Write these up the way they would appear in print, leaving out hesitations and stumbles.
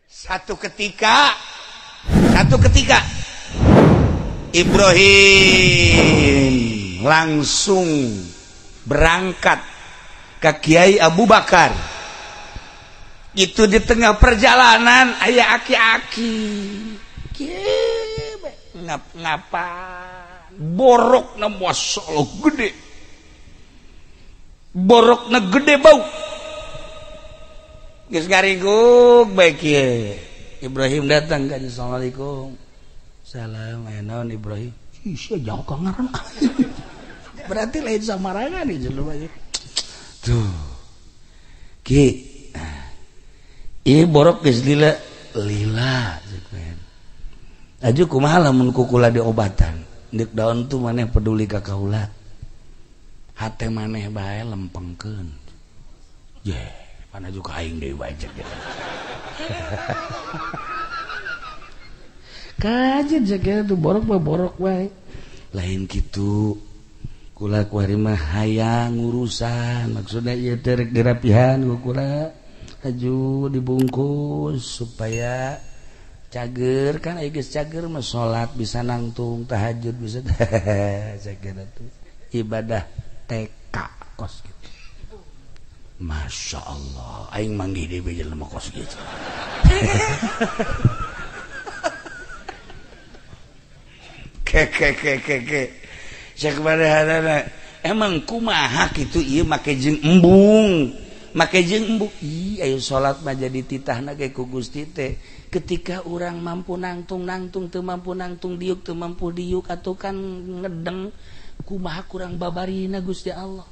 Satu ketika Ibrahim langsung berangkat ke Kiai Abu Bakar. Itu di tengah perjalanan aya aki-aki. Ngapa? Borokna masyaallah gede. Borokna gede bau. Geus garingkuk bae kieu. Ibrahim datang ka Assalamualaikum. Salam naon Ibrahim. Sia jauh ka ngaran. Berarti lain samarangan ieu jelema ieu. Tuh. Ki. Ieu borok geus lila ceukeuan. Aju kumaha lamun kukula diobatan. Deuk daon tuh maneh peduli ka kaula. Hate maneh bae lempengkeun. Yeah. Pana juga aing deui bae cek. Kajen cek tuh borok bae. Lain kitu. Kula kuari mah hayang urusan. Maksudna ieu teh rek dirapihan ku kula. Aju dibungkus supaya cager kan aya geus cager mah salat bisa nangtung, tahajud bisa cek tuh. Ibadah TK kos gitu. Masya Allah, aing manggih di beja lemah kos gitu. Ke. Cek padahana emang kumaha kitu ieu make jeung embung. Ih, ayo salat mah jadi titahna ge ku Gusti teh. Ketika urang mampu nangtung teu mampu nangtung diuk teu mampu diuk atuh kan ngedeng kumaha kurang babarina Gusti Allah.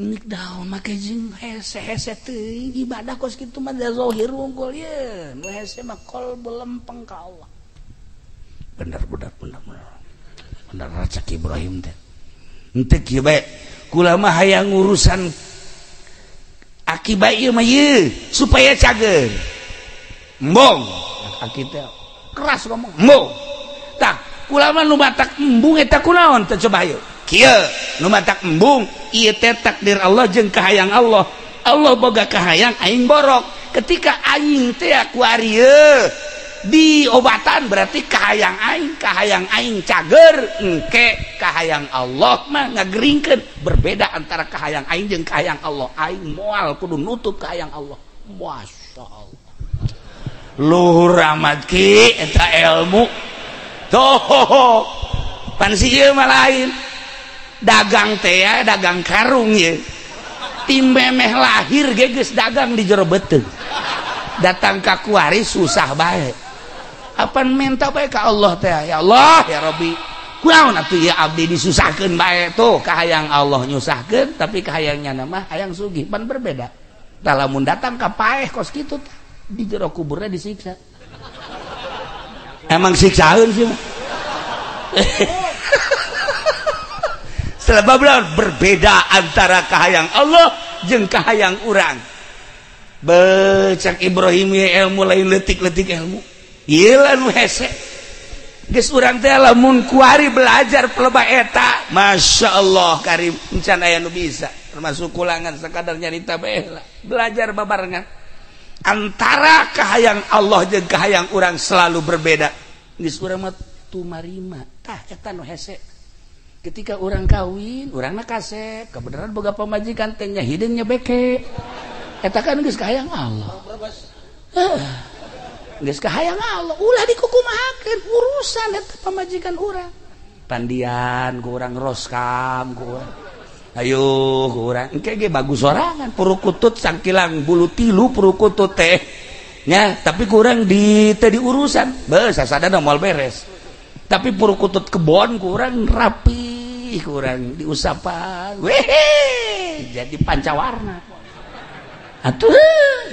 Nik daun make jeung hese teuing ibadah kos kitu mah zahir unggul ye nu hese mah qalbu lempeng ka Allah. Bener racak Ibrahim teh henteu kieu bae kula mah hayang urusan akibat ieu mah ieu supaya cager embong aki teh keras ngomong embong tah kula mah nu batak embung eta kunaon teh coba ayo kieu nu matak embung ieu teh takdir Allah jeung kahayang Allah. Allah boga kahayang aing borok. Ketika aing teh ku ari di obatan berarti kahayang aing cager engke kahayang Allah mah ngageringkeun. Berbeda antara kahayang aing jeung kahayang Allah. Aing moal kudu nutup kahayang Allah. Masyaallah. Luhur amat ki eta ilmu. Toh pan sieu mah lain. Dagang teh ya, dagang karung ya. Tim memeh lahir ge geus dagang di jero beuteung. Datang ka kuari susah bae. Apan minta bae ka Allah teh, ya Allah ya Rabbi. Kunaon atuh ya abdi disusahkeun bae tuh kahayang Allah nyusahkeun tapi kahayangnya mah hayang sugih pan berbeda. Tah lamun datang ka paeh kos kitu di jero kuburnya disiksa. Emang siksaeun sih. Sebab berbeda antara kahayang Allah jeung kahayang urang. Becak Ibrahim ya ilmu lain letik-letik ilmu. Ieu nu hese. Geus urang teh lamun kuari belajar pelebah eta, masyaallah karim encan aya nu bisa. Termasuk kulangan sakadar nyarita bae lah. Belajar babarengan. Antara kahayang Allah jeung kahayang urang selalu berbeda. Geus urang mah tumarima. Tah eta nu hese. Ketika orang kawin, orang kasep, kebenaran boga pamajikan teh hidungnya beke. Eta kan geus kahayang Allah. Geus kahayang Allah, ulah dikukumahakeun urusan eta pamajikan urang. Pandian ku urang roskam ku urang. Ayo ku urang, engke ge bagus sorangan purukutut sangkilang bulu tilu purukutut teh. Nya, tapi ku urang di teh diurusan, beus sasadana moal beres. Tapi purukutut kebon kurang rapi, kurang diusapan, jadi pancawarna. Atuh,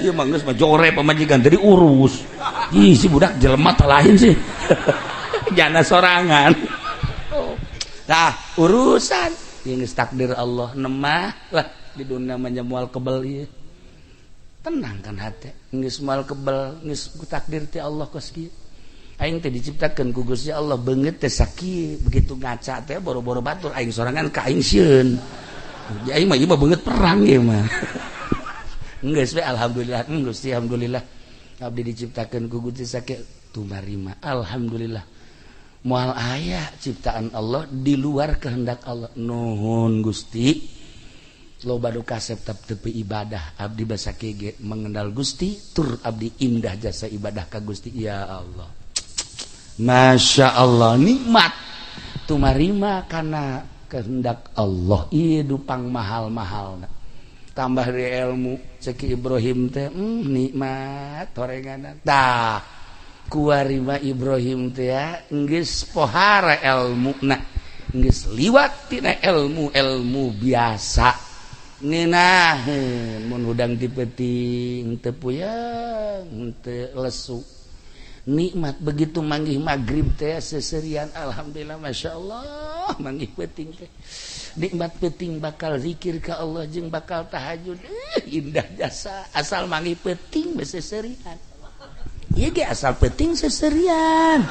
ieu mah geus mah jore pamajikan tadi urus. Ih si budak jelema teh lain sih. Jana sorangan. Nah, urusan geus takdir Allah nemah lah di dunia mah moal kebel ieu. Tenang kan hate, geus moal kebel, geus takdir ti Allah kos kieu. Aing teh diciptakeun ku Gusti Allah beungeut teh sakieu begitu ngaca teh boro-boro batur aing sorangan ka aing sieun. Aing mah ieu mah beungeut perang ieu mah. Geus we alhamdulillah Gusti alhamdulillah. abdi diciptakeun ku Gusti sakit tumarima alhamdulillah moal aya ciptaan Allah di luar kehendak Allah nuhun Gusti loba nu kasep tepi ibadah abdi basa kege mengenal Gusti tur abdi indah jasa ibadah ka Gusti ya Allah masya Allah nikmat tumarima kana kehendak Allah ieu dupang mahal-mahalna tambah dari ilmu ceki Ibrahim teh nikmat torenganan tah kuarima Ibrahim teh ya geus pohara ilmuna geus liwat tina ilmu biasa ngeunaheun mun hudang dipeting teu puyeng teu lesu nikmat begitu manggih maghrib teh seserian alhamdulillah masyaallah manggih peuting teh nikmat peuting bakal zikir ka Allah jeung bakal tahajud indah jasa asal manggih peuting seserian ieu ge asal peuting seserian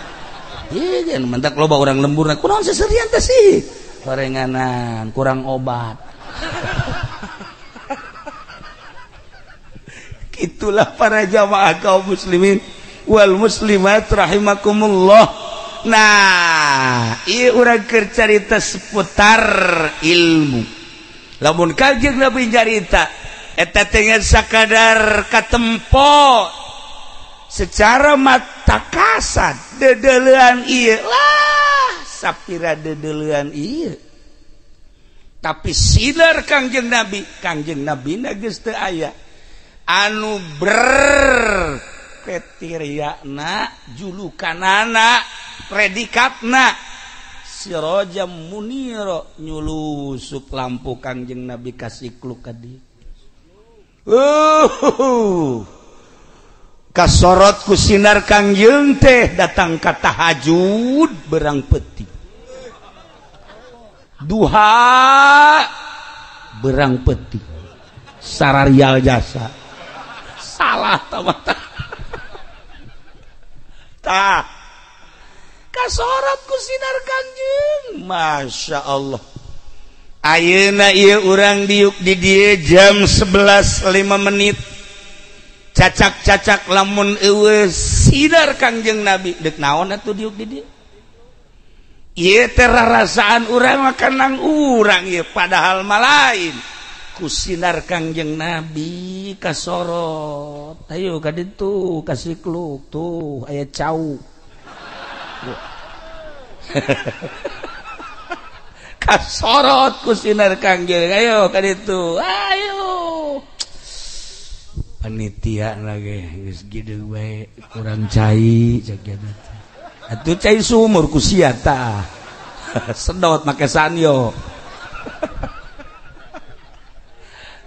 ieu ge mentak loba urang lemburna kunaon seserian teh sih gorenganan kurang obat itulah para jamaah kaum muslimin wal muslimat rahimakumullah. Nah ieu urang keur carita seputar ilmu lamun Kangjeng Nabi carita eta teh sakadar katempo secara mata kasat dedeleuan ieu lah sapira dedeleuan ieu tapi sinar Kangjeng Nabi na geus teu aya anu kriteria julukanana predikatna sirajam munira nyulusup lampu Kangjeng Nabi kasikluk ka dieu kasorot ku sinar Kangjeng teh datang ka tahajud berang peuting duha berang peuting sararial jasa salah tamata tah kasorot ku sinar Kangjeng masya Allah ayeuna ieu urang diuk di dieu jam 11.05 cacak-cacak lamun eueuh sinar Kangjeng Nabi deuk naon atuh diuk di dieu ieu teh rarasaan urang makanang urang ieu padahal mah lain ku sinar Kangjeng Nabi kasorot ayo ka ditu kasikluk tuh aya cau kasorot ku sinar Kangjeng ayo ka ditu ayo panitia lagi geus gideung bae kurang cai jagana atuh cai sumur ku sia tah sedot make sanyo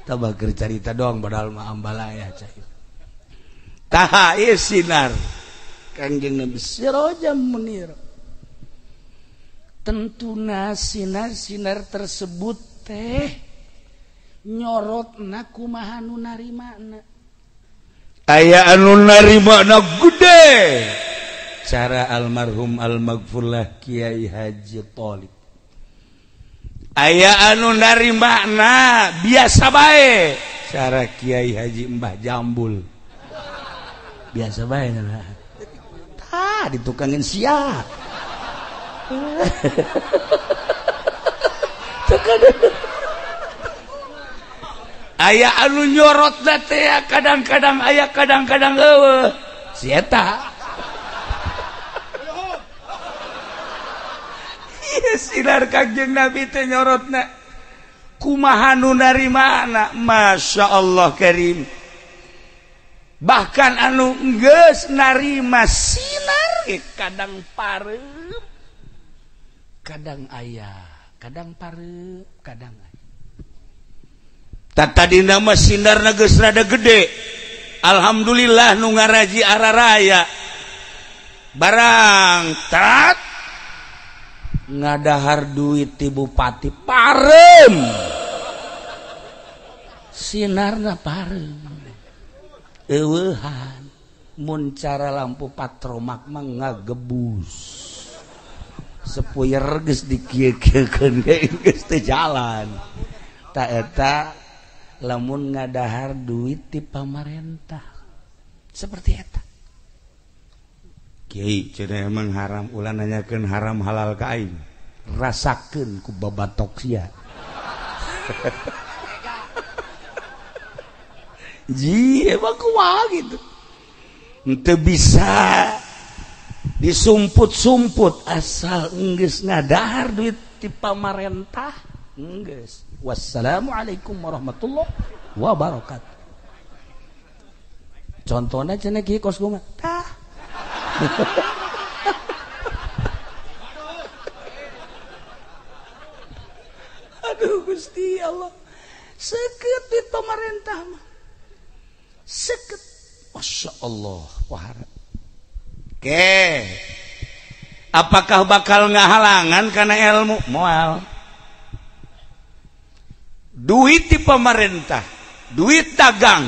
tabah keur carita doang padahal mah ambalaya cai tah ieu sinar Kangjeng Nabi sirajam munir tentuna sinar-sinar tersebut teh nyorotna kumaha nu narimana aya anu narimana gede cara almarhum almaghfurlah Kiai Haji Tholib aya anu narimana biasa bae cara Kiai Haji Mbah Jambul biasa bae tah ditukangin sia aya anu nyorot teh kadang-kadang aya kadang-kadang eueuh si eta sinar Kangjeng Nabi teh nyorotna kumaha nu narimana masya Allah karim bahkan anu geus narima sinar kadang pareup kadang aya kadang pareup kadang aya tadina mah sinarna geus rada gede alhamdulillah nu ngaraji araraya barang tat ngadahar duit ti bupati parem sinarna parem eueuhan mun cara lampu patromak mah ngagebus sepuyer geus dikieu-kieukeun geus teu jalan ta eta lamun ngadahar duit ti pamarentah seperti eta Kiai cenah emang haram ulah nanyakeun haram halal ka aing rasakeun ku babatok sia ji emang kumaha gitu teu bisa disumput-sumput asal geus ngadahar duit ti pamarentah geus. Wassalamualaikum warahmatullahi wabarakatuh. Contohna cenah kieu kos gua tah. Aduh Gusti Allah. Seukeut duit pamarentah mah. Seukeut. Masya Allah. Wahara. Oke. Apakah bakal ngahalangan karena ilmu? Moal. Duit di pemerintah, duit dagang,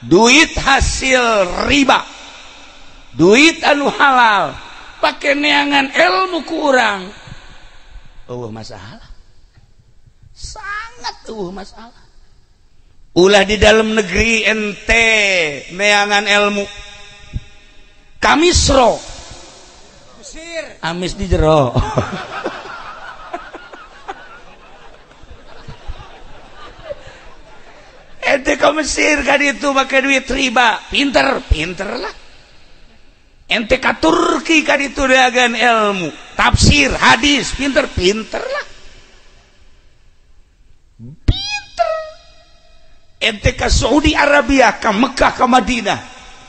duit hasil riba, duit anu halal, pakai neangan ilmu ku urang. Masalah. Sangat masalah. Ulah di dalam negeri ente neangan ilmu. Kamisro. Mesir. Amis di jero. Ente ke Mesir kan itu pakai duit riba, pinter lah. Ente ke Turki kan itu dagang ilmu, tafsir, hadis, pinter lah. Pinter. Ente ke Saudi Arabia, ke Mekah, ke Madinah,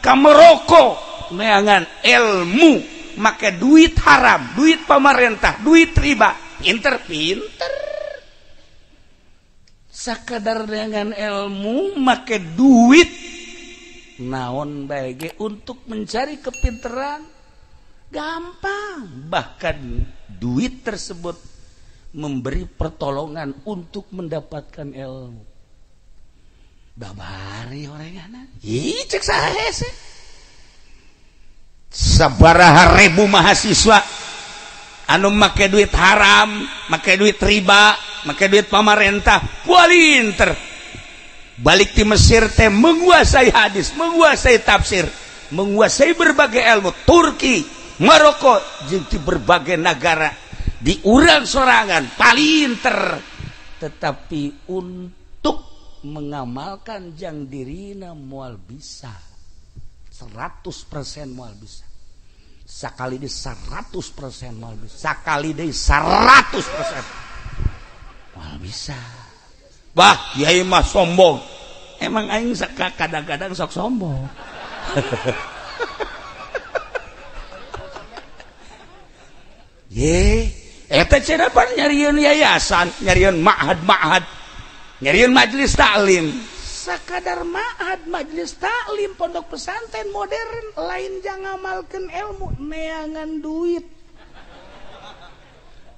ke Maroko, neangan ilmu, make duit haram, duit pemerintah, duit riba, pinter. Sakadar dengan ilmu make duit naon bae untuk mencari kepinteran gampang, bahkan duit tersebut memberi pertolongan untuk mendapatkan ilmu. Babari orangana ih cek saha sih sabaraha ribu mahasiswa anu make duit haram, make duit riba, make duit pemerintah, pualinter. Balik di Mesir teh menguasai hadis, menguasai tafsir, menguasai berbagai ilmu. Turki, Maroko, jeung di berbagai negara di urang sorangan palinter. Tetapi untuk mengamalkan jang dirina moal bisa 100% moal bisa. Sakali di 100% mal bisa, sakali di 100% mal bisa. Bah, kiai mah sombong. Emang aing kadang-kadang sok sombong. Ye, eta cenah pan nyarieun yayasan, nyarieun ma'had, nyarieun majelis taklim. Sakadar ma'had, majelis taklim, pondok pesantren modern, lain jangan ngamalkeun ilmu, neangan duit.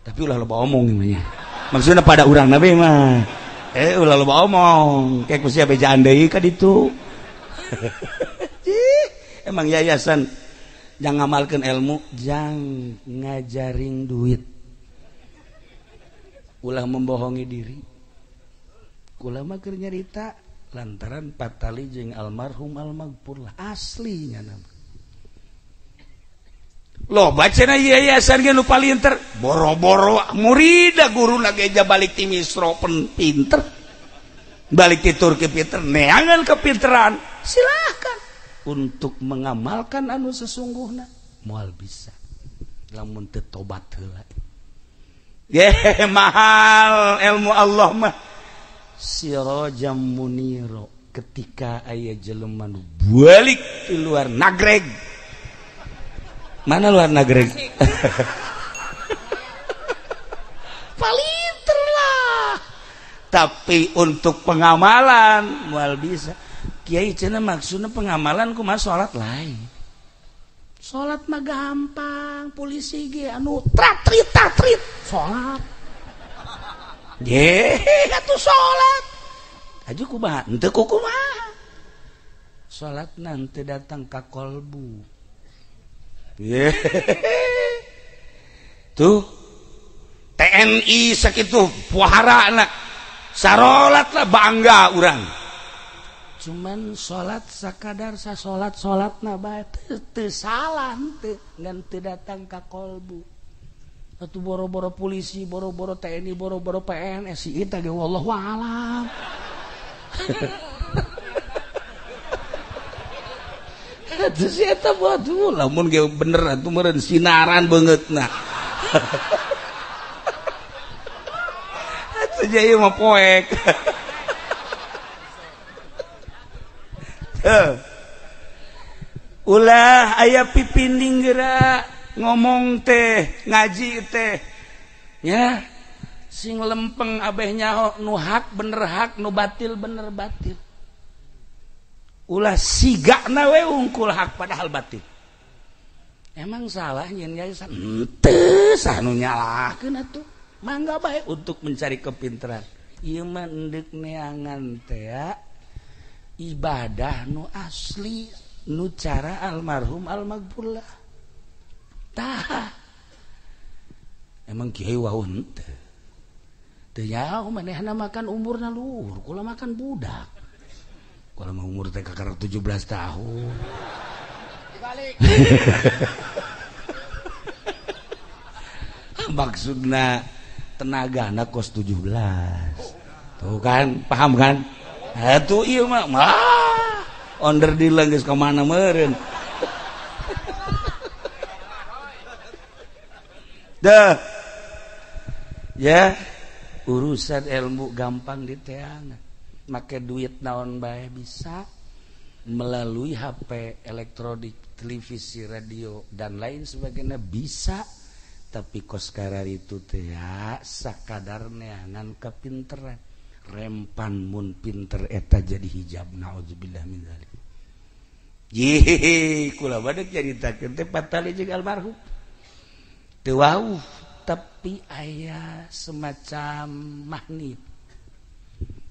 Tapi ulah loba omong namanya. Maksudnya pada urang nabi mah. Ulah loba omong, kayak kusia bejaan deui ka ditu. Emang yayasan jangan ngamalkeun ilmu, jangan ngajaring duit. Ulah membohongi diri. Kula mah keur nyarita lantaran patali jeung almarhum almaghfur lah aslinya nama. Loh bacana yayasan ge nu palinter boro-boro murida guruna geja balik ti Misro pinter. Balik ti Turki pinter, neangan kepinteran. Silakan untuk mengamalkan anu sesungguhna moal bisa. Lamun teu tobat heula. Mahal ilmu Allah mah. Sirajam muniro ketika aya jelema nu balik di luar nagreg. Mana luar nagreg? Palinter lah. Tapi untuk pengamalan moal bisa. Kiai cenah maksudna pengamalan kumaha salat lain. Salat mah gampang, polisi ge anu tratrit salat. Atuh sholat aja kumaha henteu kumaha sholat nanti datang ka kolbu. Tuh TNI sakitu puharana sarolat lah bangga urang cuman salat sakadar salat bae teu salah teu ngan teu datang ka qalbu. Atuh boro-boro polisi, boro-boro TNI, boro-boro PNS si eta ge wallahu a'lam. Atuh si eta waduh lamun ge bener atuh meureun sinaran beungeutna. Atuh jadi mah poek. Ulah aya pipinding geura ngomong teh ngaji teh ya sing lempeng abeh nyaho nu hak bener hak nu batil bener batil. Ulah sigana we ungkul hak padahal batil. Emang salah nyen yayasan teu sah nu nyalahkeun atuh mangga bae untuk mencari kepintaran. Ieu mah endek neangan teh ya ibadah nu asli nu cara almarhum almaghfur lah tah emang kiai wauh henteu teu nyaho manehna makan umurna luhur kula makan budak kula mah umur teh kakara 17 tahun dibalik maksudna tenagana kos 17 tuh kan paham kan. Atuh ieu mah onder dileung geus ka mana meureun. Dah. Ya, urusan ilmu gampang diteangan. Make duit naon bae bisa melalui HP, elektronik, televisi, radio dan lain sebagainya bisa. Tapi kos karar itu teh ya sakadar neangan kepinteran. Rempan mun pinter eta jadi hijab naudzubillah min dzalik. Ye kula bade caritakeun teh patali jeung almarhum. Teu wauh tapi aya semacam magnet.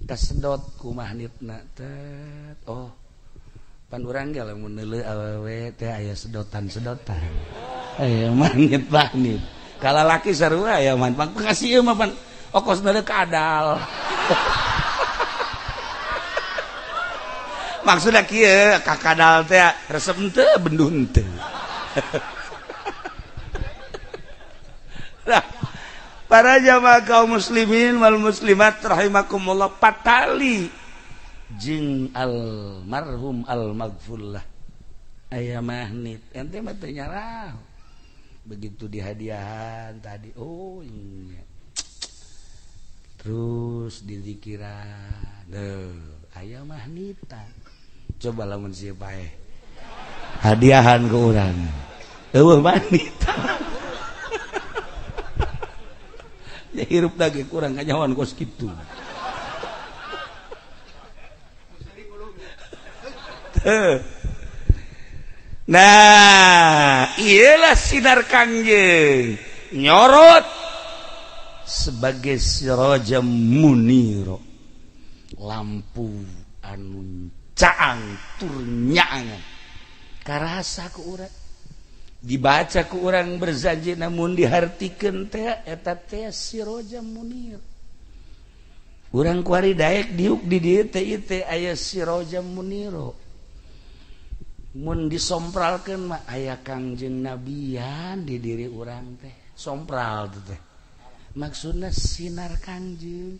Kasedot ku magnetna teh. Oh. Pan urang ge lamun neuleuh awewe teh aya sedotan-sedotan. Aya magnet. Kalalaki sarua aya man pangkasih mah pan okos neuleuh kadal. Maksudnya kieu kakadal teh resep teu bendun teu. Nah, para jamaah kaum muslimin wal muslimat rahimakumullah patali jeung almarhum almaghfurlah aya magnet ente mah teu nyarah. Begitu dihadiahan tadi oh iya. Terus di zikiran aya magnetan coba lamun sieu bae hadiahan ke urang eueuh magnetan ya hirup dage kurang kanyawan kos kitu nah iyalah sinar kangjeng nyorot sebagai sirajam muniro lampu anu caang tur nyaangan karasa ku urang dibaca ku urang berjanji namun dihartikeun teh eta teh sirajam munir urang kuari daek diuk di dieu teh ieu teh aya sirajam muniro mun disompralkeun mah aya kangjeng nabian di diri urang teh sompral teh maksudna sinar kangjeng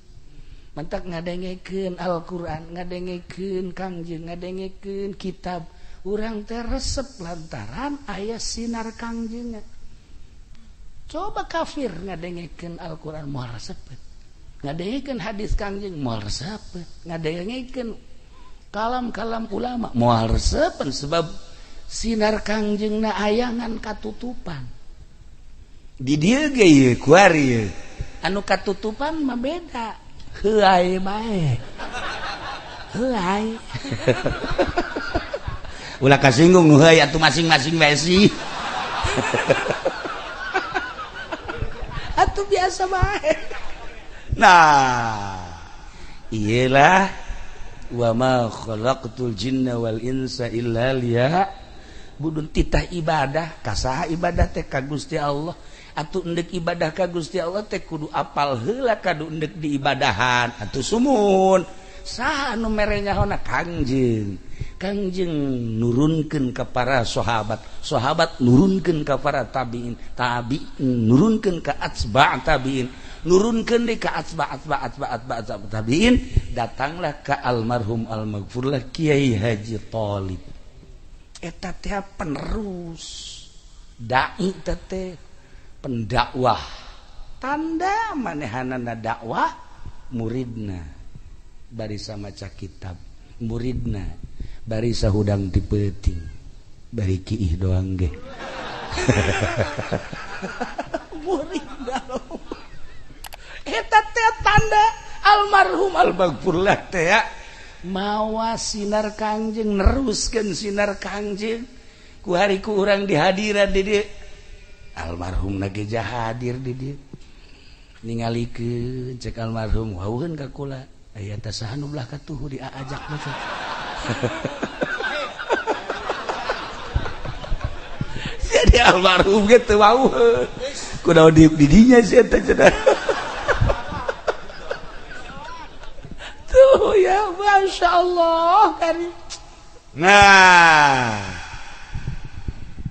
mantak ngadengekeun Al-Qur'an ngadengekeun kangjeng ngadengekeun kitab urang teh resep lantaran aya sinar kangjeng coba kafir ngadengekeun Al-Qur'an moal resepet ngadengekeun hadis kangjeng moal resepet ngadengekeun kalam-kalam ulama moal resepen sebab sinar kangjengna ayangan katutupan di dieu ge ieu kuari ieu anu katutupan mah beda heuai bae heuai ulah kasinggung nu heuai atuh masing-masing bae sih atuh biasa bae nah iyalah wa ma khalaqtul jinna wal insa illa liya'budun titah ibadah kasaha ibadah teh ka Gusti Allah atuh endek ibadah ka Gusti Allah teh kudu apal heula kadu endek diibadahan atuh sumun saha anu merenya hona Kangjeng nurunkeun ka para sahabat nurunkeun ka para tabiin nurunkeun ka atsba' tabiin nurunkeun deui ka atsba' tabiin datanglah ka almarhum almaghfurlah Kiai Haji Thalib eta teh penerus dai teh pendakwah tanda manehanana dakwah muridna bari samaca kitab muridna bari sahudang dipeuting bari kiih doang ge muridna eta teh tanda almarhum almaghfurlah teh mawa sinar Kangjeng neruskeun sinar Kangjeng ku hari ku urang dihadiran di dieu almarhum lagi hadir di dieu ningalikeun cek almarhum wauheun ka kula aya teh saha nu belah katuhu diajak mah jadi almarhum ge teu wauheun kunaon di dinya sia teh cenah tuh ya masyaallah kan nah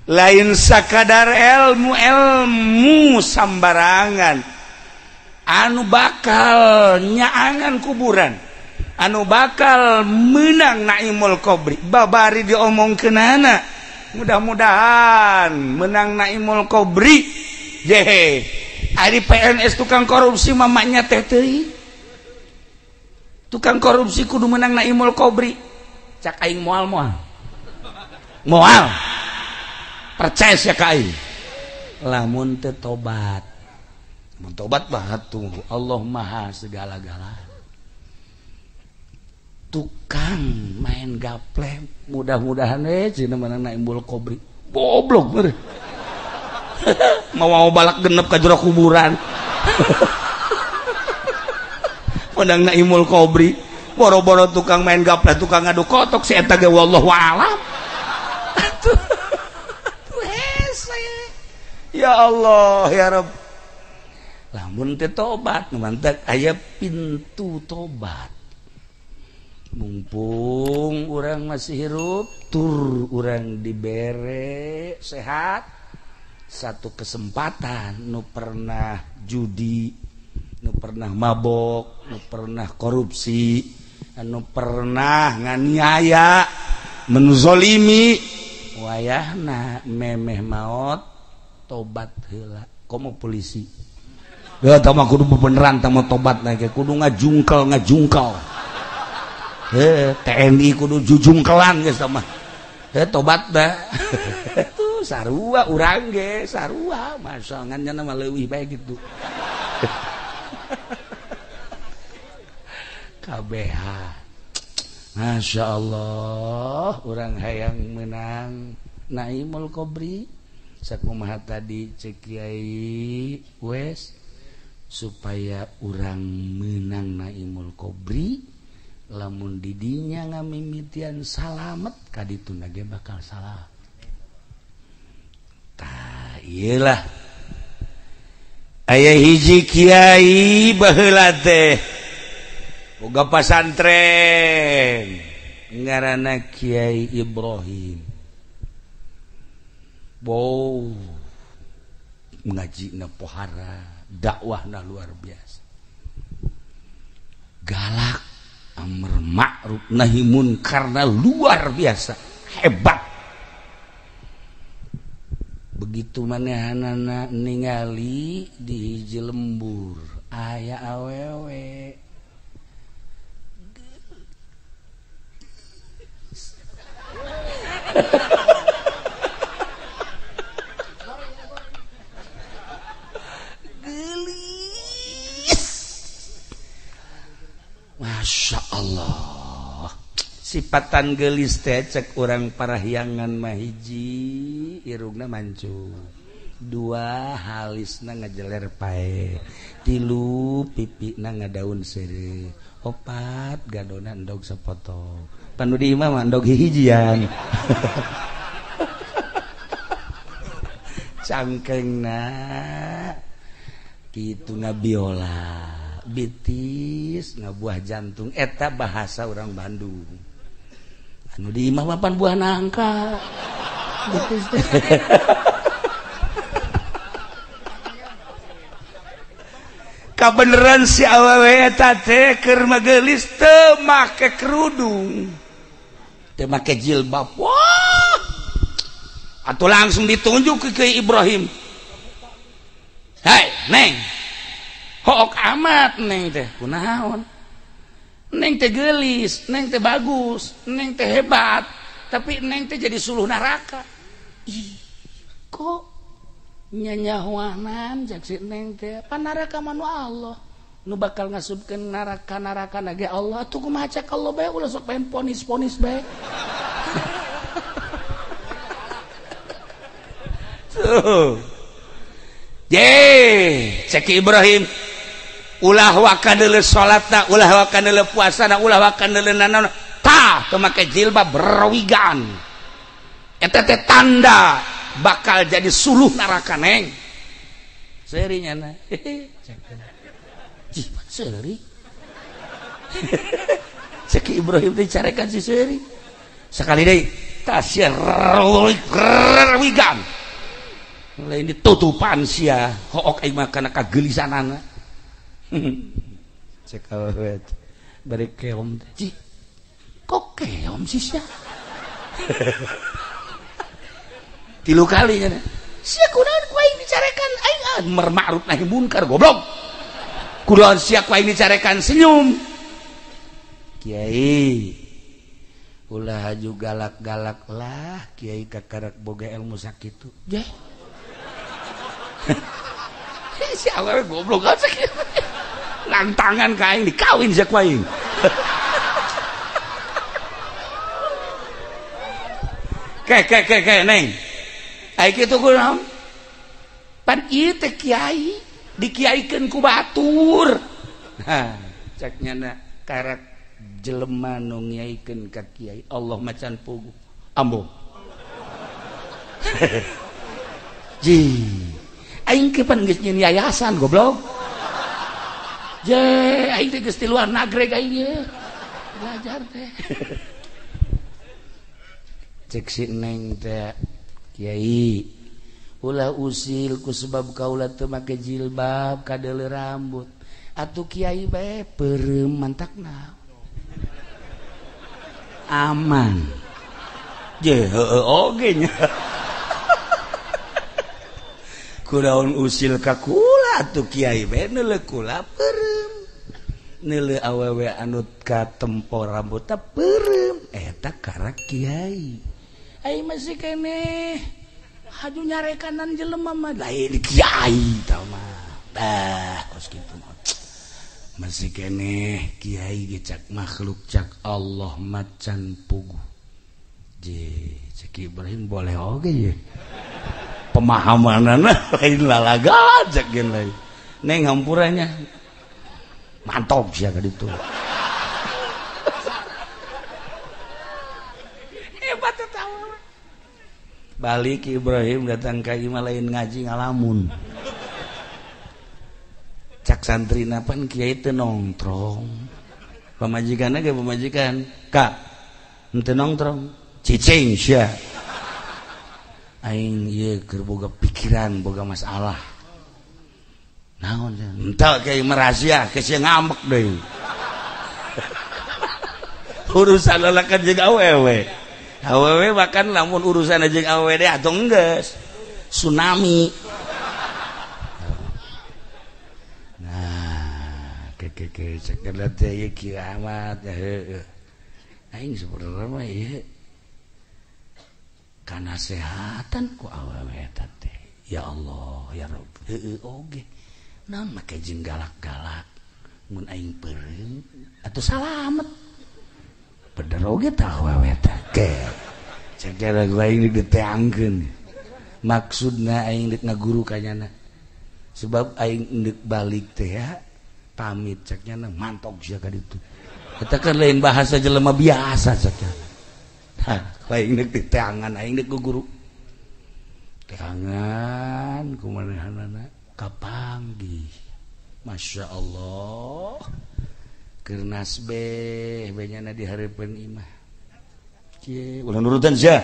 lain sakadar ilmu sambarangan anu bakal nyaangan kuburan anu bakal menang Naimul Qabri babari diomongkeunana mudah-mudahan menang Naimul Qabri yehe ari PNS tukang korupsi mamanya teh teuing tukang korupsi kudu menang Naimul Qabri cak aing moal percaya sia ka aing lamun teu tobat mun tobat batu Allah maha segala-galanya tukang main gaple mudah-mudahan cenah menang Naimul Qabri goblok bener mau balak genep ka jero kuburan menang Naimul Qabri boro-boro tukang main gaple tukang ngadu kotok si eta ge wallahu alam ya Allah ya Rabb lamun teh tobat mantap aya pintu tobat mumpung urang masih hirup tur urang dibere sehat satu kesempatan nu pernah judi nu pernah mabok nu pernah korupsi nu pernah nganiaya menzolimi wayahna memeh maot tobat heula komo polisi ya tama kudu beneran tama tobat na kudu ngajungkel TNI kudu jujungkelan geus tama tobat da tuh sarua urang ge sarua masa nganjana mah leuwih bae gitu KBH Masya Allah urang hayang menang Naimul Qabri sakumaha tadi cek Kiai wes supaya urang menang Naimul Qabri lamun didinya ngamimitian salamet kadituna ge bakal salah tah iyalah aya hiji kiai baheula teh boga pasantren ngaranna Kiai Ibrahim wow ngajina pohara dakwahna luar biasa galak amr ma'ruf nahi munkar luar biasa hebat begitu manehanana ningali di hiji lembur aya awewe Masya Allah sifatan gelis teh cek orang parahyangan mahiji irungna mancung dua halisna ngajeler pae tilu pipina ngadaun sere opat gadona endog sepotong panu di imam endog hijian cangkengna kitu ngabiola bitis buah jantung eta bahasa orang Bandung anu di imah mapan buah nangka bitis kabeneran si awewe eta teh keur magelis teu make kerudung teu make jilbab wah atuh langsung ditunjuk ke Ibrahim hai neng hook amat neng teh kunaon neng teh gelis neng teh bagus neng teh hebat tapi neng teh jadi suluh neraka ih kok nyanyahuanan jak si neng teh pan neraka manu Allah nu bakal ngasupkeun neraka ge Allah atuh kumaha cak Allah bae ulah sok pengen ponis bae tuh cek Ibrahim ulah wakandeuleu salatna ulah wakandeuleu puasana ulah wakandeuleu nanaon tah teu make jilbab berwigan eta teh tanda bakal jadi suluh neraka neng serinya na jih seri cek Ibrahim teh carekan si seri sekali deui tasya berwigan lain ditutupan sia hook aing mah kana kagelisanana cek awet bari keom teh kok keom sih sia tilu kali nya sia kunaon ku aing dicarekan aing amar ma'ruf nahi munkar goblok kunaon sia ku aing dicarekan senyum kiai ulah aju galak-galak lah kiai kakarak boga ilmu sakitu jeh si awewe goblok kan sakit lantangan ka aing dikawin sia ku aing ke neng aing kitu kunaon pan ieu teh kiai dikiaikeun ku batur nah ceknya na karak jelema nu ngiaikeun ka kiai Allah macan pugu ambo ji aing ke pan geus nyeun yayasan goblok je aing teh geus ti luar negeri ka aing ye belajar teh cek si neng teh kiai ulah usil ku sebab kaula teu make jilbab kadeuleu rambut atuh kiai bae peureum mantakna aman je heueuh oge nya kunaon usil ka kula atuh kiai bae neuleuh kula peureum neuleuh awewe anu katempo rambut teh peureum eta karak kiai aing masih keneh haju nyarekanan jelema mah lain kiai tah mah dah kos kitu mah masih keneh kiai ge cak makhluk cak Allah macan pugu je cek Ibrahim boleh oge ye pemahamanana lain lalaga cek gen lain neng hampurannya mantap sia ka ditu hebat tahu balik Ibrahim datang ka imah lain ngaji ngalamun cak santrina pan kiai teu nongtrong pamajikanna ge pamajikan kak henteu nongtrong cicing sia aing ieu keur boga pikiran boga masalah naon henteu kiai merahasia ke sia ngambek deui urusan lalakan jeung awewe bahkan lamun urusan jeung awewe deh atuh enggeus tsunami ke sekedar teh kiamat heueuh aing saudara mah ieu kanasehatan ku awewe eta teh ya Allah ya Rabb heueuh oge naon make jeung galak-galak mun aing peureum atuh salamet bener oge tah awewe eta ke sakira aing diteangkeun maksudna aing deuk ngaguru ka nyana sebab aing deuk balik teh ya pamit ceknya mantap sia ka ditu eta kan lain bahasa jelema biasa ceknya hah aing deuk diteangan aing deuk guru teangan kumanehanana kapanggih Masya Allah kernas be-nya di harapan imah ulah nurutan aja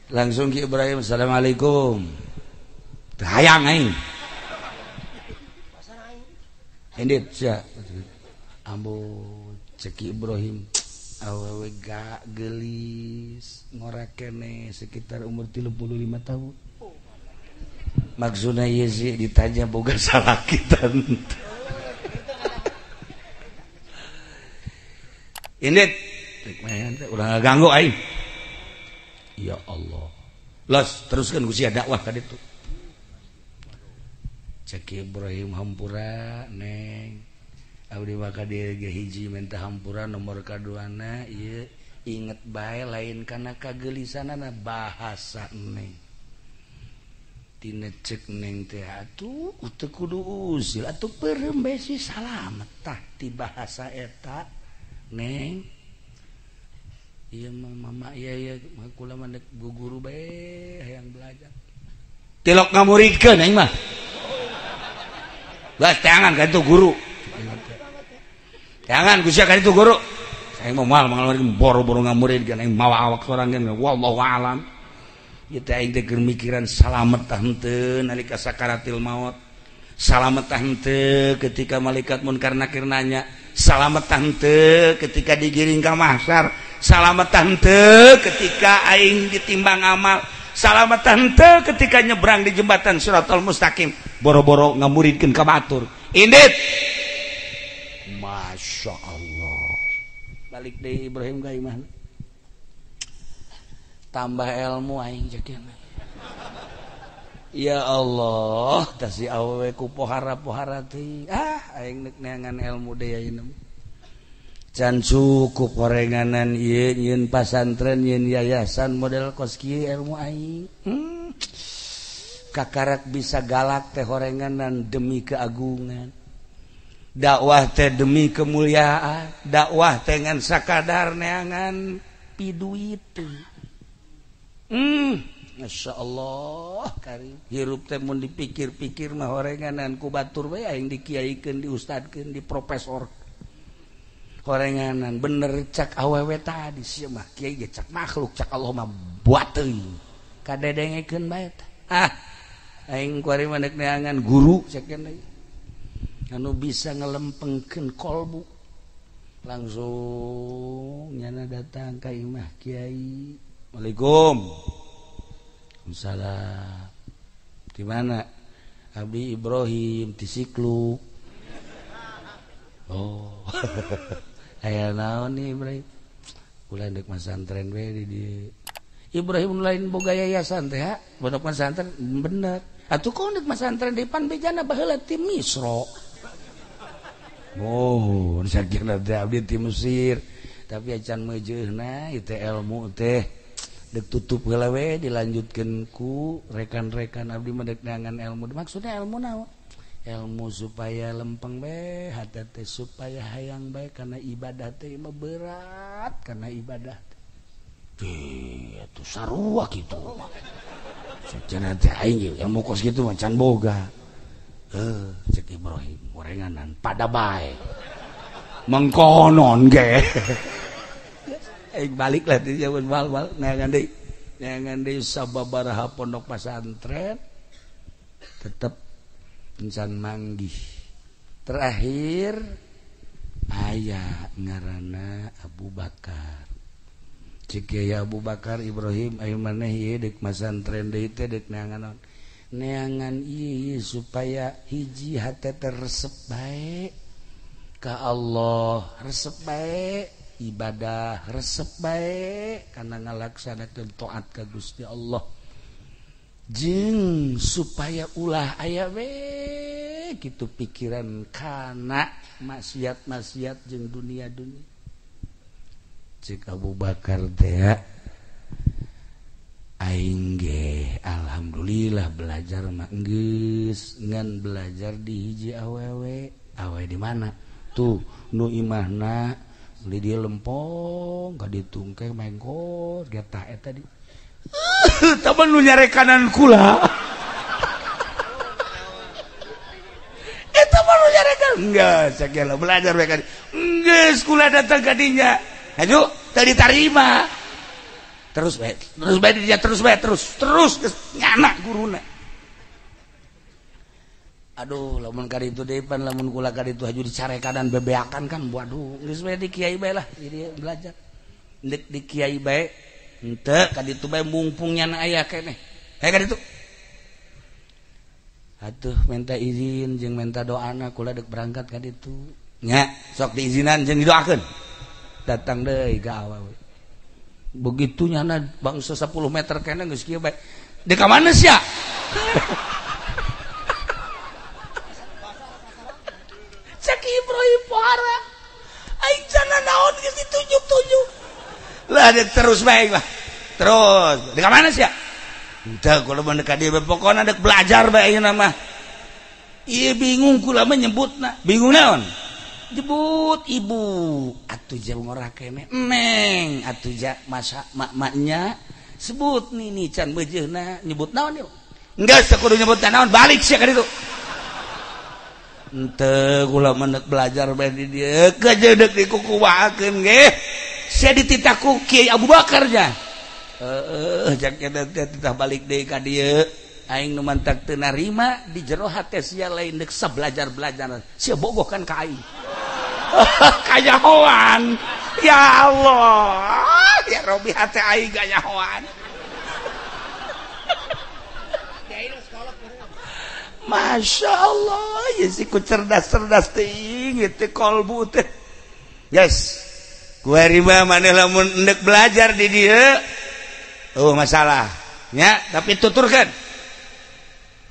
langsung Ki Ibrahim assalamualaikum hayang aing endit sia ambo cek Ibrahim awewe gak gelis ngorek kene sekitar umur 35 tahun maksudnya Yezi ditanya boga salakitan endit udah ganggu aing ya Allah los teruskan usia dakwah ka ditu cek Ibrahim hampura neng abdi maka dia hiji minta hampura nomor kaduana ieu inget bae lain kana kagelisanana bahasa neng tina cek neng teh atuh teu kudu usil atuh peureum bae si salamet tah ti bahasa eta neng ieu mama iya kula mandek guguru bae hayang belajar tilok ngamuridkeun aing mah lah jangan ka itu guru jangan gusia ka itu guru saya mau mal boro-boro ngamuridkeun aing mawa awak sorangeun wallahu alam ieu teh aing teh keur mikiran salamet tah henteu nalika sakaratil maut salamet tah henteu ketika malaikat munkar nakir nanya salamet tah henteu ketika digiring ka mahsyar salamet tah henteu ketika aing ditimbang amal salamet tah henteu ketika nyebrang di jembatan Siratal Mustaqim boro-boro ngamuridkeun ka batur indit Masya Allah balik deui Ibrahim ka imah tambah ilmu aing cekeun ya Allah tah si awewe ku pohara-pohara teh aing neuk neangan ilmu deui ayeuna can cukup horenganan ieu nyieun pasantren nyieun yayasan model kos kieu ilmu aing kakarak bisa galak teh horenganan demi keagungan dakwah teh demi kemuliaan dakwah teh ngan sakadar neangan piduit Masya Allah karim hirup teh mun dipikir-pikir mah horenganan ku batur bae aing dikiaikeun diustadkeun di profesor horenganan bener cak awewe tadi sia mah kiai ge cak makhluk cak Allah mah buat teuing kadedengekeun bae aing kuari mah neangan guru cekeun deui anu bisa ngelempengkeun kolbu langsung nyana datang ka imah kiai Assalamualaikum Waalaikumsalam di mana abdi Ibrahim di Sikluk oh aya naon nih Ibrahim ulah deuk masantren we di Ibrahim lain boga yayasan teh pondok pesantren bener atuh kok deuk masantren di pan bejana baheula ti Misra oh sakirna teh abdi ti Mesir tapi acan meujeuna ieu teh ilmu teh deuk tutup heula we dilanjutkeun ku rekan-rekan abdi mah deuk neangan ilmu maksudna ilmu naon ilmu supaya lempeng bae hate teh supaya hayang bae karena ibadah teh mah berat karena ibadah teh atuh sarua kitu cenah teh aing ilmu kos kitu mah can boga cek Ibrahim gorenganan pada bae mengkonon ge aing balik lah di jaman bal neangan deui sababaraha pondok pesantren tetep encan manggih terakhir aya ngaranna Abu Bakar cik ya Abu Bakar Ibrahim aya maneh ieu deuk masantren deui teh deuk neangan ieu supaya hiji hate teh resep bae ka Allah resep bae ibadah resep bae kana ngalaksanakeun taat ka Gusti Allah jeung supaya ulah aya we kitu pikiran kana maksiat-maksiat jeung dunia-dunia cik Abu Bakar teh aing ge alhamdulillah belajar mah geus ngan belajar di hiji awewe di mana tuh nu imahna beli dia lempong gak ditungke mengkot getah eta di temen nu nyarekanan kula eta mah nu nyarekan enggak sakela belajar mereka geus kula datang ka dinya aju teu ditarima terus nyana guruna aduh lamun kali itu depan lamun kula kali itu haju dicarekanan bebeakan kan waduh geus bae di kiai bae lah jadi belajar ndek di kiai bae henteu ka ditu bae mumpung nyana aya keneh ka ditu atuh minta izin jeung minta doana kula dek berangkat ka ditu nya sok diizinan jeung didoakeun datang deui ka awewe begitu nyana bangsa 10 meter keneh geus kieu bae dek ka mana sia cak Ibrahim pohara aing cenah naon geus ditunjuk-tunjuk lah dek terus bae lah terus dek ka mana sia entah kula mah dek ka dieu pokona dek belajar bae ayeuna mah ieu bingung kula mah nyebutna bingung naon jebut ibu atuh ja ngora kene neng atuh ja masa mak-maknya sebut nih can bejeuna nyebut naon yuk enggak sakudu nyebut naon balik sia ka ditu henteu kula mah belajar bae di dieu kajedeg dikukuwakeun ge sia dititaku Kiai Abu Bakar nya jak eta titah balik deui ka dieu aing nu mantak teu narima di jero hate sia lain deuk sabelajar-belajar sia bogohkan ka aing kanyahoan ya Allah ya Robi hate aing kanyahoan Masya Allah ya si ku cerdas-cerdas ting itu kolbu teh yes gue riba maneh lamun endek belajar di dia oh masalah ya tapi tuturkan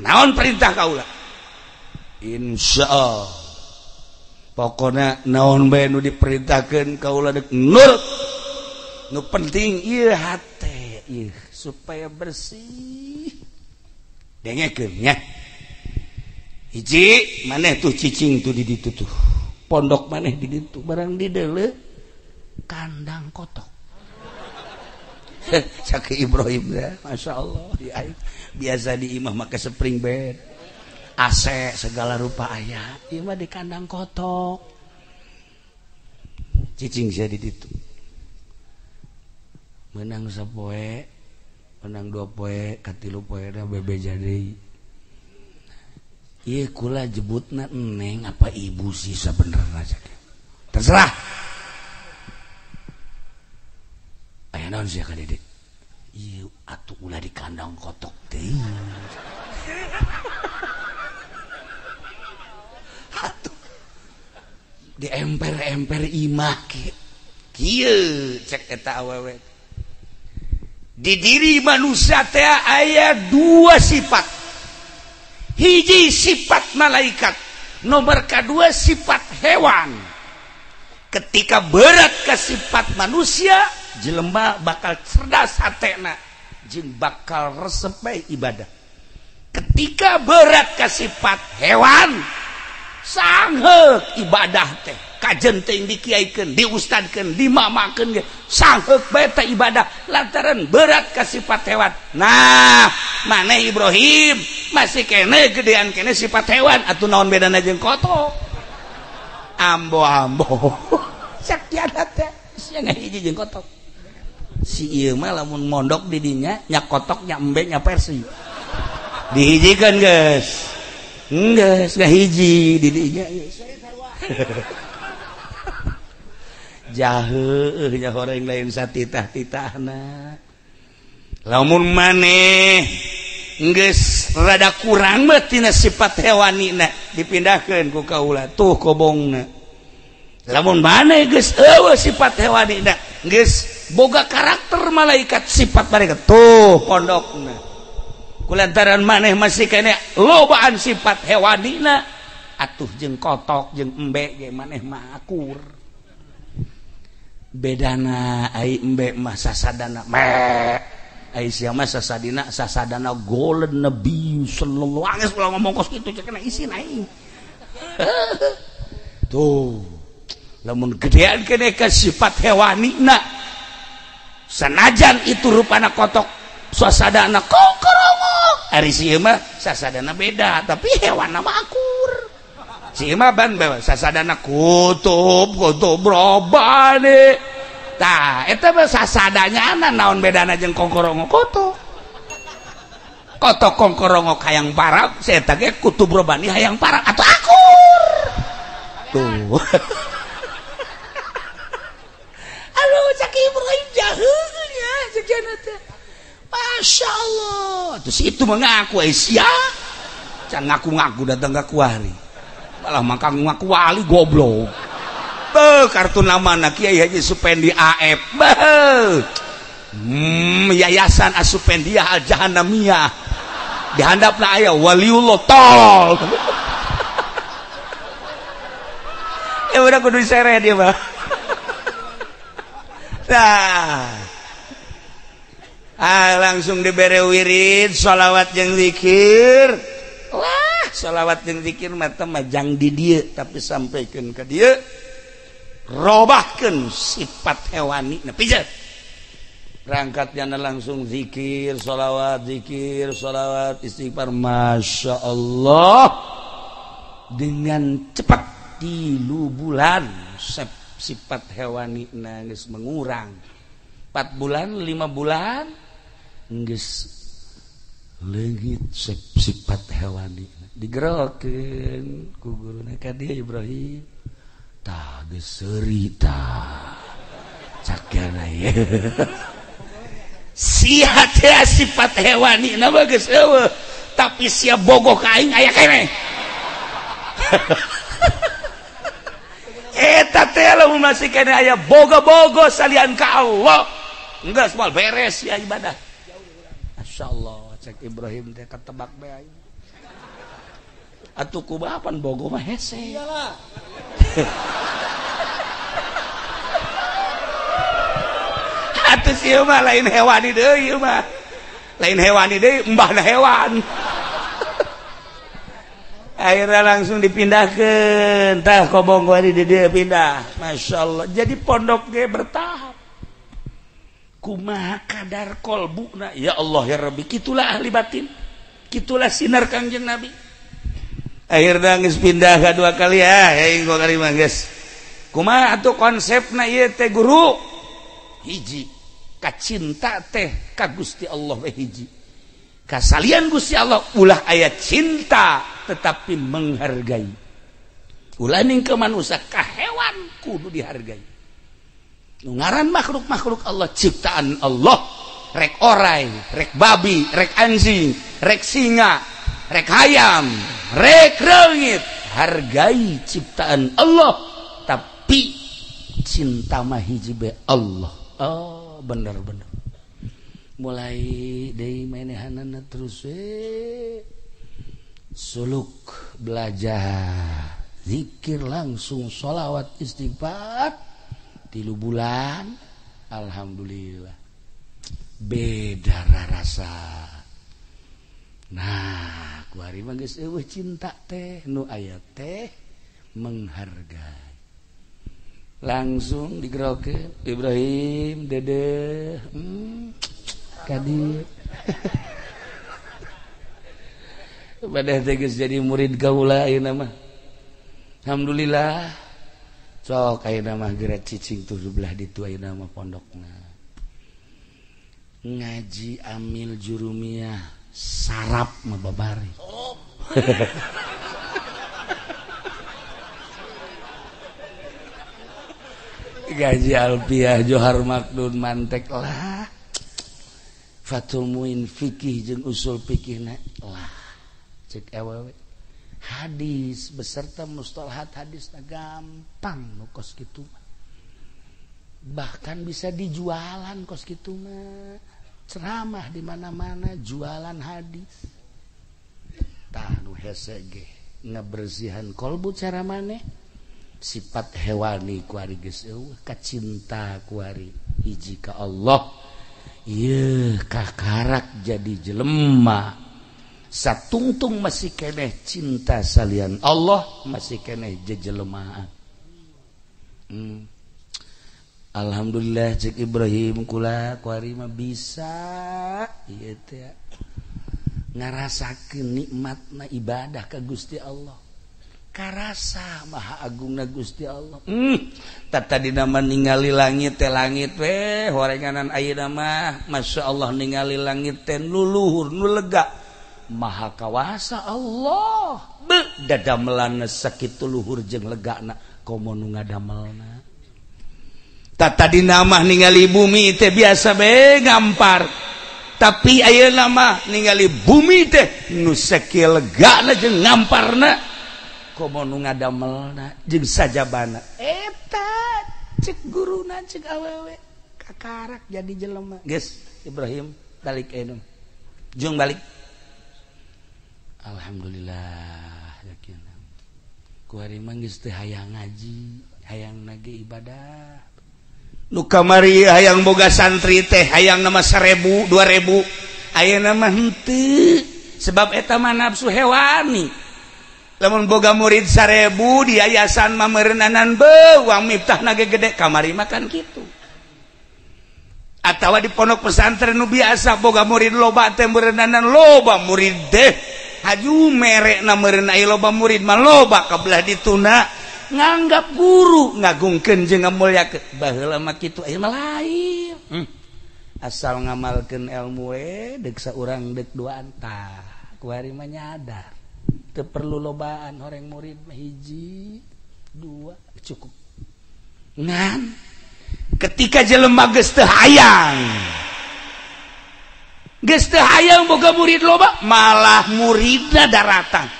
naon perintah kaula insyaallah pokoknya naon bae nu diperintahkeun kaula dek nurut nu penting ieu hate ieu supaya bersih dengekeun nya hiji maneh tuh cicing tuh di ditu tuh pondok maneh di ditu barang di deuleu kandang kotok cak Ibrahim dah Masya Allah biasa di imah make spring bed AC segala rupa aya ieu mah di kandang kotok cicing sia di ditu menang sapoe menang 2 poe katilu poe da bebeja deui iya kula jebutna neng apa ibu sih sebenernya terserah aya naon sih ka dedek iya atuh ulah di kandang kotok teh atuh di emper-emper imah kieu cek eta awewe di diri manusia teh aya 2 sifat hiji sifat malaikat nomor kedua sifat hewan ketika berat ke sifat manusia jelema bakal cerdas hatena jeung bakal resep bae ibadah ketika berat ke sifat hewan sangheuk ibadah teh kajen teh dikiaikeun diustadkeun dimamakeun ge sangheuk bae teh ibadah lantaran berat ke sifat hewan nah maneh Ibrahim masih kene gedean kene sifat hewan atuh naon bedana jeung kotok ambo-ambo sakiana teh sia ngahiji jeung kotok si ieu mah lamun mondok di dinya nya kotok nya embe nya persi dihijikeun geus geus ngahiji di dinya jaheuh nya horeng lain satitah-titahna lamun maneh geus rada kurang mah tina sifat hewanina dipindahkeun ku kaula tuh kobongna lamun maneh geus eueuh sifat hewanina geus boga karakter malaikat sifat malaikat tuh pondokna kulantaran maneh masih kene lobaan sifat hewanina atuh jeung kotok jeung embe ge maneh mah akur bedana ai embe mah sasadana Aisyah mah sasadana golden nabi sallallahu alaihi wasallam ngomong kos kitu cenah isin aing tuh lamun gedean kene ke sifat hewanina sanajan itu rupana kotok suasadana kokorongok ari si mah sasadana beda tapi hewanna mah akur si mah ban bae sasadana kutub robane tah eta mah sasadanya naon bedana jeung kokorongok kotok kokorongok hayang parab saya ge kutub robani hayang parab atau akur tuh halo cak Ibrahim jaheun ya jejana teh Masya Allah terus itu mengaku sia can ngaku-ngaku datang ke kuari malah maka ngaku wali goblok kartu nama Kiai Haji Supendi AF yayasan Asupendiah Al Jahannamiyah dihandapna aya waliullah tol udah kudu diseret dia mah langsung dibere wirid sholawat jeung zikir wah sholawat jeung zikir mata majang di dieu tapi sampaikan ke dieu robahkeun sifat hewani na pijet berangkatnya langsung zikir sholawat istighfar Masya Allah dengan cepat 3 bulan sifat hewani geus mengurang 4 bulan 5 bulan geus leungit sifat hewani digerokeun ku guruna ka dieu Ibrahim tah geus seuri tah cakana ye sia teh sifat hewani na geus eueuh tapi sia bogoh ka aing aya keneh eta teh lamun masih kene aya boga-boga salian ka Allah enggeus moal beres ya ibadah masyaallah cek Ibrahim teh katebak bae aing atuh kumapan bogo mah hese iyalah atuh sieu mah lain hewani deui ieu mah lain hewani deui mbahna hewan akhirnya langsung dipindahkan tah kobong di dia pindah Masya Allah jadi pondok ge bertahap kumaha kadar kolbuna ya Allah ya Rabbi kitulah ahli batin kitulah sinar Kangjeng Nabi akhirnya geus pindah kadua kali aing gua kali mah geus kumaha atuh konsepna ieu teh guru hiji kacinta teh ka Gusti Allah we hiji kasalian Gusti Allah ulah aya cinta tetapi menghargai ulah ningke manusia ka hewan kudu dihargai ngaran makhluk-makhluk Allah ciptaan Allah rek orai rek babi rek anjing rek singa rek hayam rek reungit hargai ciptaan Allah tapi cinta mah hiji bae Allah oh bener-bener mulai dari manehanana terus suluk belajar zikir langsung sholawat istighfar 3 bulan alhamdulillah beda rasa nah kuari mah geus eueuh cinta teh nu aya teh menghargai langsung digerokeun Ibrahim dede kadi badah teh geus jadi murid kaula ayeuna mah alhamdulillah sok ayeuna mah geura cicing tuh belah ditu ayeuna mah pondokna ngaji amil jurumiyah sarap mah babari ngaji alfiah johar makdun mantek lah fatul muin fikih jeung usul fikihna lah cek awewe hadis beserta mustalahat hadisna gampang nu kos kitu bahkan bisa dijualan kos kitu mah ceramah di mana-mana jualan hadis tah nu hese ge ngabersihan kolbu cara maneh sifat hewani kuari geus eueuh kacinta kuari hiji ka Allah ieu kakarak jadi jelema satungtung masih keneh cinta salian Allah masih keneh jejelemaan Alhamdulillah cek Ibrahim kula kuari mah bisa ieu teh ngarasakeun nikmatna ibadah ka Gusti Allah. Karasa maha agungna Gusti Allah. Tadi nama ningali langit teh langit we horenganan ayeuna mah masyaallah ningali langit teh nu luhur nu lega. Maha kawasa Allah. Dadamelan sakitu luhur jeung legana komo nu ngadamelna. Tadi nama ningali bumi teh biasa be ngampar. Tapi ayeuna mah ningali bumi teh nu sakieu legana jeung ngamparna komo nu ngadamelna jeung sajabana. Eta cek guruna cek awewe kakarak jadi jelema. Geus Ibrahim balik enom. Jung balik. Alhamdulillah yakin. Ku ari mah geus teu hayang ngaji, hayang nage ibadah. Nu kamari hayang boga santri teh hayang nama 1000 2000 ayeuna mah henteu sebab eta mah nafsu hewani lamun boga murid 1000 di yayasan mah meureunnanan uang miftahna ge gede kamari mah kan kitu atawa di pondok pesantren nu biasa boga murid loba teh meureunnanan loba murid teh haju merekna meureun aya loba murid mah loba kabelah dituna nganggap guru ngagungkeun jeung ngamulyakeun baheula mah kitu aya mah lain asal ngamalkeun ilmu we deuk saurang deuk duaan tah kuari mah nyadar teu perlu lobaan horeng murid mah 1 2 cukup ngan ketika jelema geus teu hayang boga murid loba malah muridna daratan.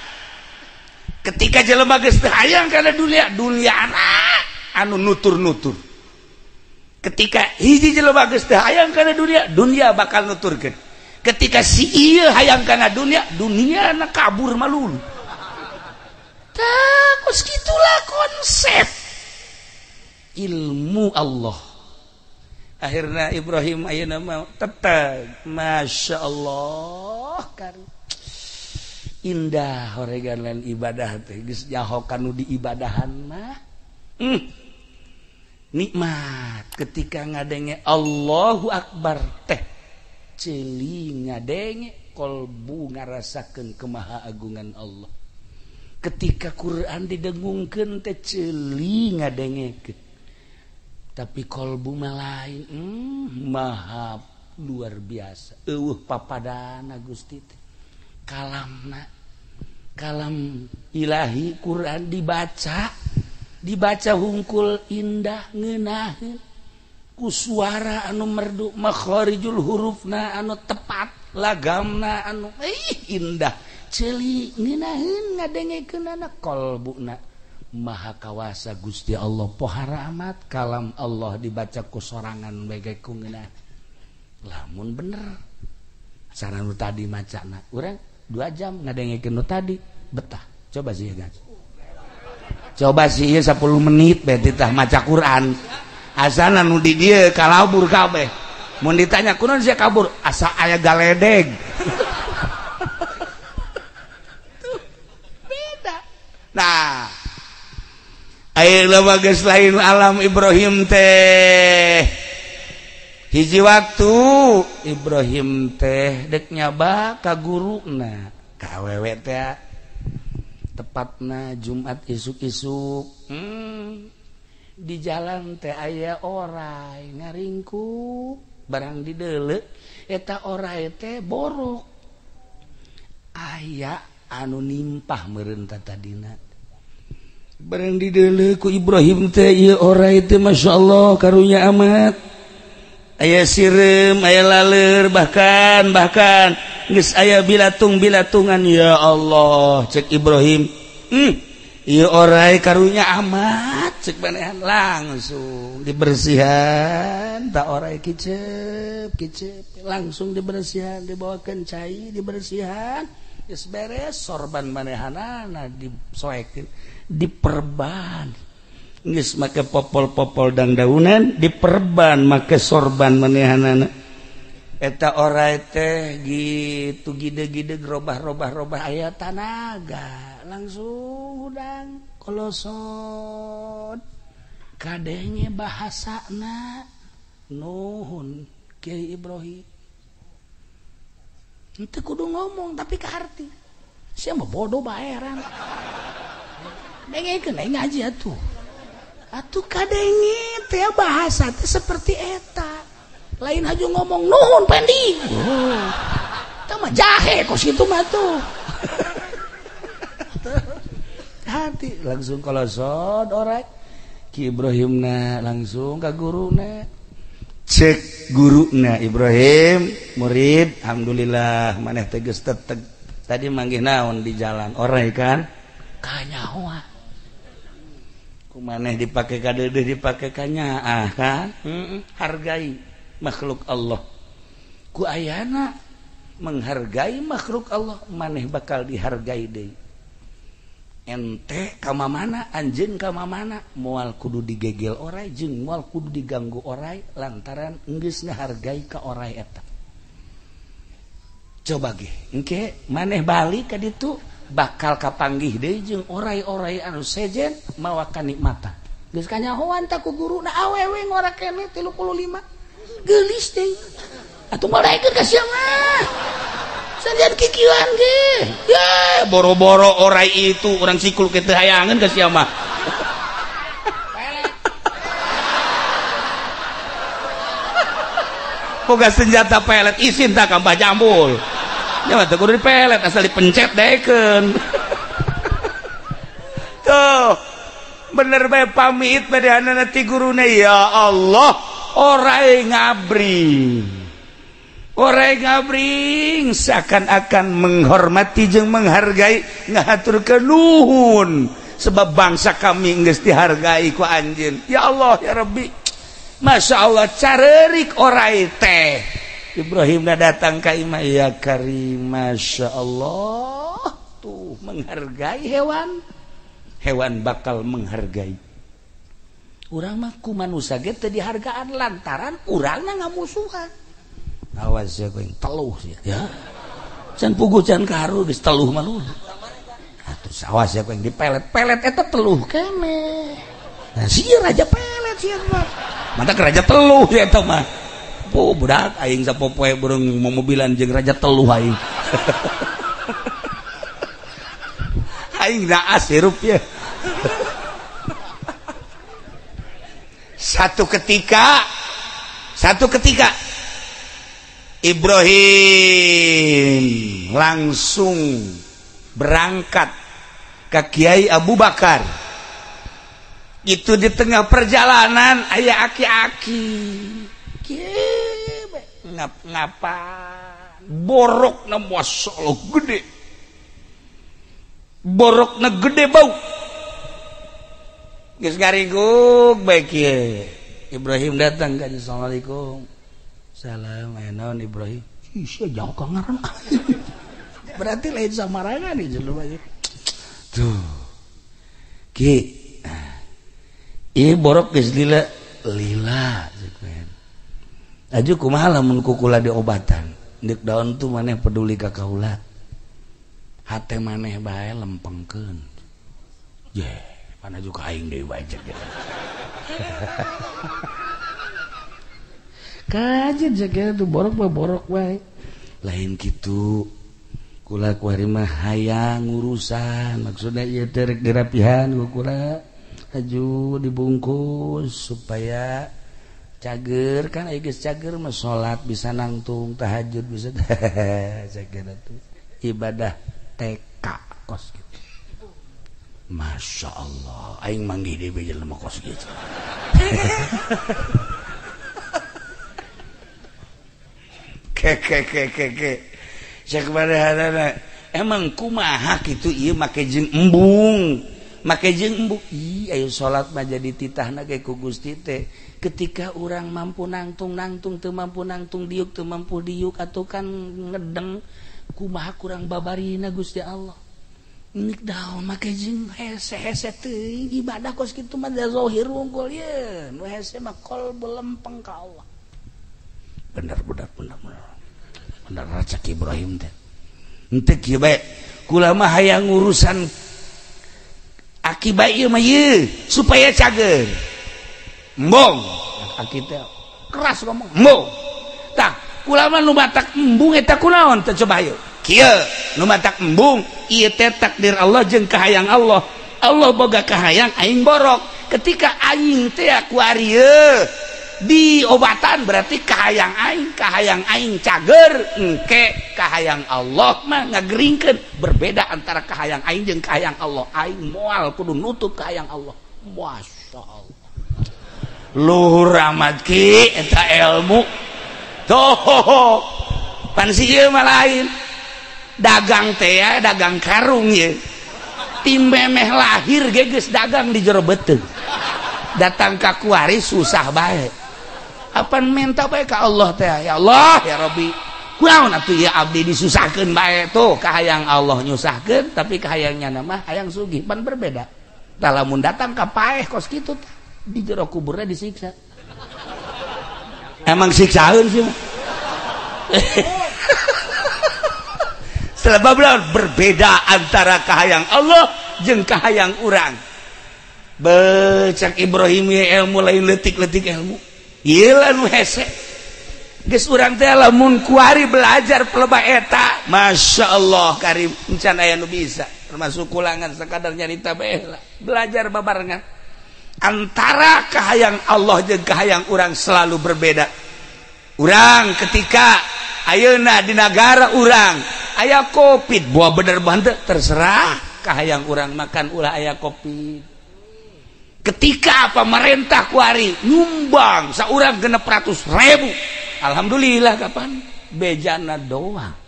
Ketika jelema geus teu hayang kana dunia anu nutur-nutur. Ketika hiji jelema geus teu hayang kana dunia bakal nuturkeun. Ketika si ieu hayang kana duniana kabur malulu. Tah kos kitulah konsep ilmu Allah. Akhirna Ibrahim ayeuna mah tetep masyaallah kan indah horegan ibadah teh geus nyaho kanu di ibadahan mah nikmat ketika ngadenge Allahu Akbar teh ceuli ngadenge kolbu ngarasakeun kemahaagungan Allah ketika Quran didengungkeun teh ceuli ngadengekeun tapi kolbu mah lain maha luar biasa eueuh papadana Gusti teh kalam ilahi Quran dibaca hungkul indah ngeunaheun ku suara anu merdu makharijul hurufna anu tepat lagamna anu indah ceuli ngeunaheun ngadengekeunana kolbuna maha kawasa Gusti Allah pohara amat kalam Allah dibaca ku sorangan bege ku ngeunaheun lamun bener cara nu tadi macana urang 2 jam ngadengekeun nu tadi betah coba sih guys coba sih 10 menit berarti tah maca Quran asana nu di dieu kalabur kabeh mun ditanya kunaon sia kabur asa aya galedeg beda nah ayeuna mah geus lain alam Ibrahim teh hiji waktu Ibrahim teh dek nyaba ka guruna ka awewe teh tepatna Jumat isuk-isuk di jalan teh aya oray ngaringku barang dideuleu eta oray teh borok aya anu nimpah meureun tadina barang dideuleu ku Ibrahim teh ieu oray teh masyaallah karunya amat aya sirem aya laleur bahkan geus aya bilatung-bilatungan ya Allah cek Ibrahim ieu oray karunya amat cek manehan langsung dibersihan tak oray kicep langsung dibersihan dibawakeun cai dibersihan geus beres sorban manehanana disoekeun diperban geus make popol-popol dangdaunan diperban make sorban manehanana eta oray teh gitu gide-gide robah-robah aya tanaga langsung udang kolosot kadenge bahasana nuhun Kiai Ibrahim itu kudu ngomong tapi ke arti siapa bodoh baeran dengekeun aing ngaji atuh kadenge teh bahasa teh seperti eta lain haju ngomong nuhun pendi teh mah jahe kos kitu mah tuh hati langsung kolosot orek Ki Ibrahimna langsung ka guruna cek guruna Ibrahim murid alhamdulillah maneh teh geus teteg tadi manggih naon di jalan orai kan kanyahoa ku maneh dipake ka deudeuh dipake ka nyaah kan hargai makhluk Allah ku ayana menghargai makhluk Allah maneh bakal dihargai deui ente kama mana anjeun kama mana moal kudu digegel orai jeung moal kudu diganggu orai lantaran geus ngahargai ka orai eta coba ge engke maneh balik ka ditu bakal kapanggih deui jeung orai-orai anu sejen mawa kanikmatan geus kanyahoan ta ku guruna awewe ngora keneh 35 geulis deui atuh malaekeut ka sia mah sanjad kikieuan ge ya boro-boro orai itu urang sikul kitu hayangan ka sia mah boga senjata pelet isin tak ka Mbah Jambul nya mah teu kudu dipelet asal dipencet daekeun tuh bener bae pamit badanana ti guruna ya Allah orai ngabring seakan-akan menghormati jeung menghargai ngahaturkeun nuhun sebab bangsa kami geus dihargai ku anjeun ya Allah ya Rabbi Masya Allah careurik orai teh Ibrahimna datang ka imah ya Karim Masya Allah tuh menghargai hewan bakal menghargai urang mah ku manusia ge teu dihargaan lantaran urangna ngamusuhan awas ya koeng teluh ya can puguh can karu geus teluh mah lu atuh awas ya koeng dipelet-pelet eta teluh keneh nah sia raja pelet sia mah mantap raja teluh ya eta mah budak aing sapopoe burung mobilan jeung raja teluh aing aing naas hirup ya satu ketika Ibrahim langsung berangkat ke Kiai Abu Bakar itu di tengah perjalanan aya aki-aki ngapa borokna masyaallah gede bau geus garingkuk bae kieu Ibrahim datang ka Assalamualaikum salam naon Ibrahim sia jauh ka ngaran berarti lain samarangan nih jelema tuh ki ieu borok geus lila aju kumaha lamun kukula diobatan deuk daon tuh maneh peduli ka kaula hate maneh bae lempengkeun ye pana juga aing deui bae cek kajen cek tuh borok bae lain kitu kula kuari mah hayang urusan maksudna ieu teh rek dirapihan kula aju dibungkus supaya cager kan aya geus cager mah salat bisa nangtung tahajud bisa cager tuh ibadah TK kos gitu Masya Allah aing manggih deui bae jelema kos gitu ke cek barahanana emang kumaha kitu ieu make jeung embung ih ayo salat mah jadi titahna ge ku Gusti teh ketika urang mampu nangtung teu mampu nangtung diuk teu mampu diuk atuh kan ngedeng kumaha kurang babarina Gusti Allah nik daon make jeung hese teuing ibadah kos kitu mah zahir unggul ye nu hese mah qalbu lempeng ka Allah bener racak Ibrahim teh henteu kieu bae kula mah hayang urusan akibat ieu mah ieu supaya cager embung kita keras ngomong embung tah kulama nu matak embung eta kunaon teh coba ayo kieu nu matak embung ieu teh takdir Allah jeung kahayang Allah Allah boga kahayang aing borok ketika aing teh ku ari di obatan berarti kahayang aing cager engke kahayang Allah mah ngageringkeun berbeda antara kahayang aing jeung kahayang Allah aing moal kudu nutup kahayang Allah masyaallah luhur amat ki eta ilmu toh pan sieu mah lain dagang teh ya dagang karung ye tim memeh lahir ge geus dagang di jero beuteung datang ka kuari susah bae apan minta bae ka Allah teh ya Allah ya Rabbi kunaon atuh ya abdi disusahkeun bae tuh kahayang Allah nyusahkeun tapi kahayangnya mah hayang sugih pan berbeda tah lamun datang ka paeh kos kitu di jero kuburnya disiksa emang siksaeun sih sebab berbeda antara kahayang Allah jeung kahayang urang becak Ibrahim ya ilmu lain letik-letik ilmu ieu nu hese geus urang teh lamun kuari belajar pelebah eta masyaallah karim encan aya nu bisa termasuk kulangan sakadar nyarita bae lah belajar babarengan antara kahayang Allah jeung kahayang urang selalu berbeda urang ketika ayeuna di negara urang aya Covid buah bener banget terserah kahayang urang makan ulah aya Covid ketika pemerintah kuari nyumbang saurang 600.000 alhamdulillah kapan bejana doang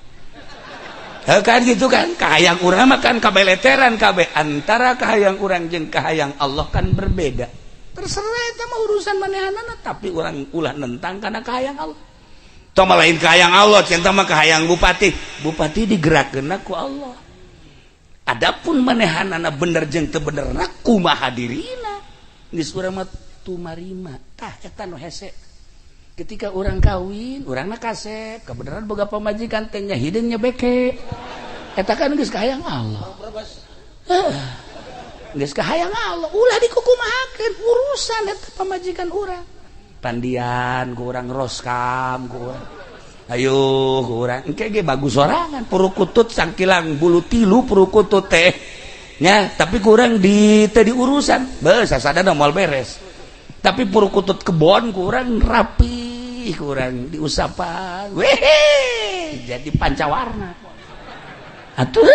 kan gitu kan kahayang urang makan kabeleteran kabeh antara kahayang urang jeung kahayang Allah kan berbeda terserah eta mah urusan manehanana tapi urang ulah nentang kana kahayang Allah tong lain kahayang Allah cinta mah kahayang bupati digerakkeunna ku Allah adapun manehanana bener jeung teu benerna kumaha dirina geus urang mah tumarima tah eta nu hese ketika urang kawin urangna kasep kabeneran boga pamajikan teh nya hideung nya beke eta kan geus kahayang Allah geus kahayang Allah ulah dikukumahakeun urusan eta pamajikan urang pandian ku urang roskam ku urang ayo ku urang engke ge bagus sorangan purukutut sangkilang bulu tilu purukutut teh nya tapi kurang di tadi urusan beus sasadana moal beres tapi purukutut kebon kurang rapi kurang diusapan weh jadi pancawarna atuh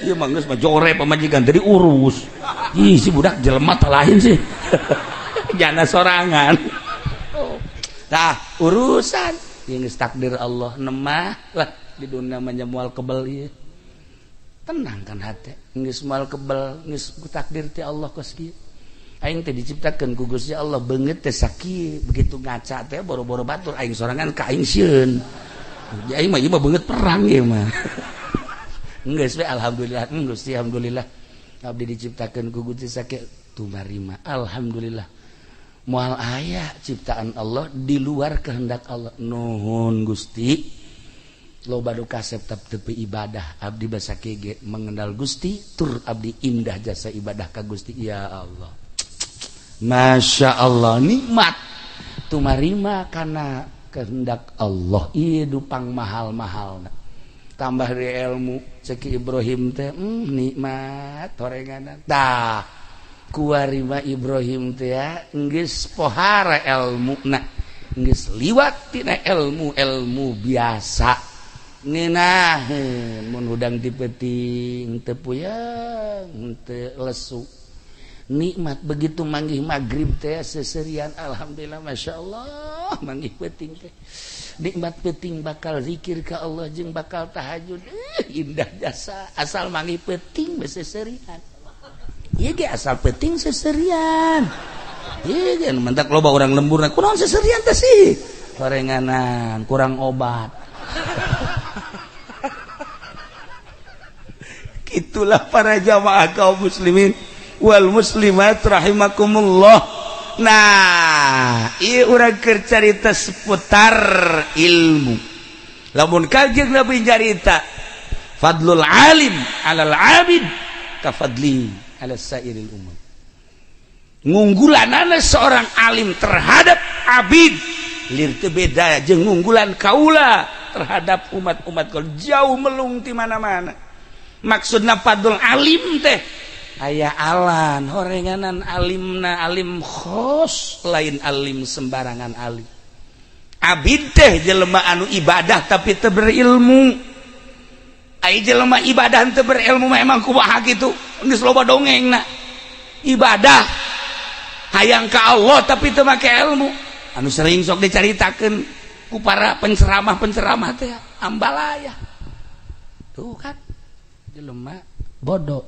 ieu mah geus mah jore pamajikan tadi urus ih si budak jelema teh lain sih jana sorangan tah urusan ieu geus takdir Allah nemah lah di dunia mah moal kebel ieu tenang kan hati geus moal kebel geus takdir ti Allah kos kieu aing teh diciptakeun ku Gusti Allah beungeut teh sakieu begitu ngaca teh boro-boro batur aing sorangan ka aing sieun aing mah ieu mah beungeut perang ieu mah geus we alhamdulillah Gusti alhamdulillah abdi diciptakeun ku Gusti sakieu tumarima alhamdulillah moal aya ciptaan Allah di luar kehendak Allah nuhun Gusti loba nu kasep tepi ibadah abdi basa kege mengenal Gusti tur abdi indah jasa ibadah ka Gusti ya Allah masya Allah nikmat tumarima kana kehendak Allah ieu dupang mahal-mahal tambah di ilmu ceki Ibrahim teh nikmat torenganan tah kuarima Ibrahim teh ya geus pohara ilmuna geus liwat tina ilmu biasa ngenaheun mun hudang dipeting teu puyeng teu lesu nikmat begitu manggih magrib teh seserian alhamdulillah masyaallah manggih peuting teh nikmat peuting bakal zikir ka Allah jeung bakal tahajud indah jasa asal manggih peuting be seserian ieu ge asal peuting seserian ieu ge mentak loba urang lemburna kunaon seserian teh sih gorenganan kurang obat itulah para jamaah kaum muslimin wal muslimat rahimakumullah. Nah, ieu urang keur carita seputar ilmu. Lamun Kanjeng Nabi carita fadlul alim 'alal 'abid ka fadli 'ala sairil ummah. ngunggulanana seorang alim terhadap abid lir teu beda jeung ngunggulan kaula terhadap umat-umat kaula jauh melung ti mana-mana. Maksudna fadl alim teh aya alan horenganan alimna alim khos lain alim sembarangan alim. Abid teh jelema anu ibadah tapi teu berilmu. Ai jelema ibadah teu berilmu mah emang kumaha kitu geus loba dongengna. Ibadah hayang ka Allah tapi teu make ilmu anu sering sok dicaritakeun ku para penceramah-penceramah teh ambalaya tuh kan jelema bodoh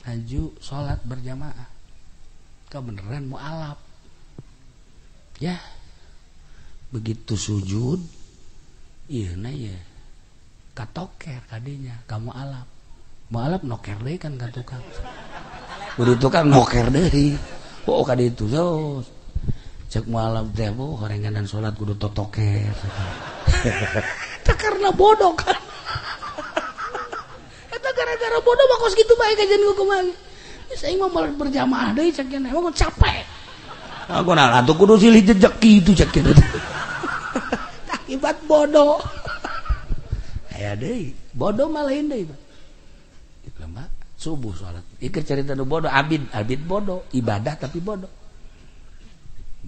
maju salat berjamaah kebeneran mau alap ya begitu sujud ieuna ya katoker kadinya kamu alap mau alap noker deui kan ka tukang kudu tukang noker deui. Oh kali itu so cek malam teh bu horenganan sholat kudu totoker itu karena bodoh kan itu gara-gara bodoh bakos gitu baik aja nih kemari saya mau malah berjamaah deh cek yang emang capek aku nah tuh kudu silih jejak gitu cek gitu akibat bodoh kayak deh bodoh malahin deh itu mbak subuh sholat ikut cerita nu bodoh abid bodoh ibadah tapi bodoh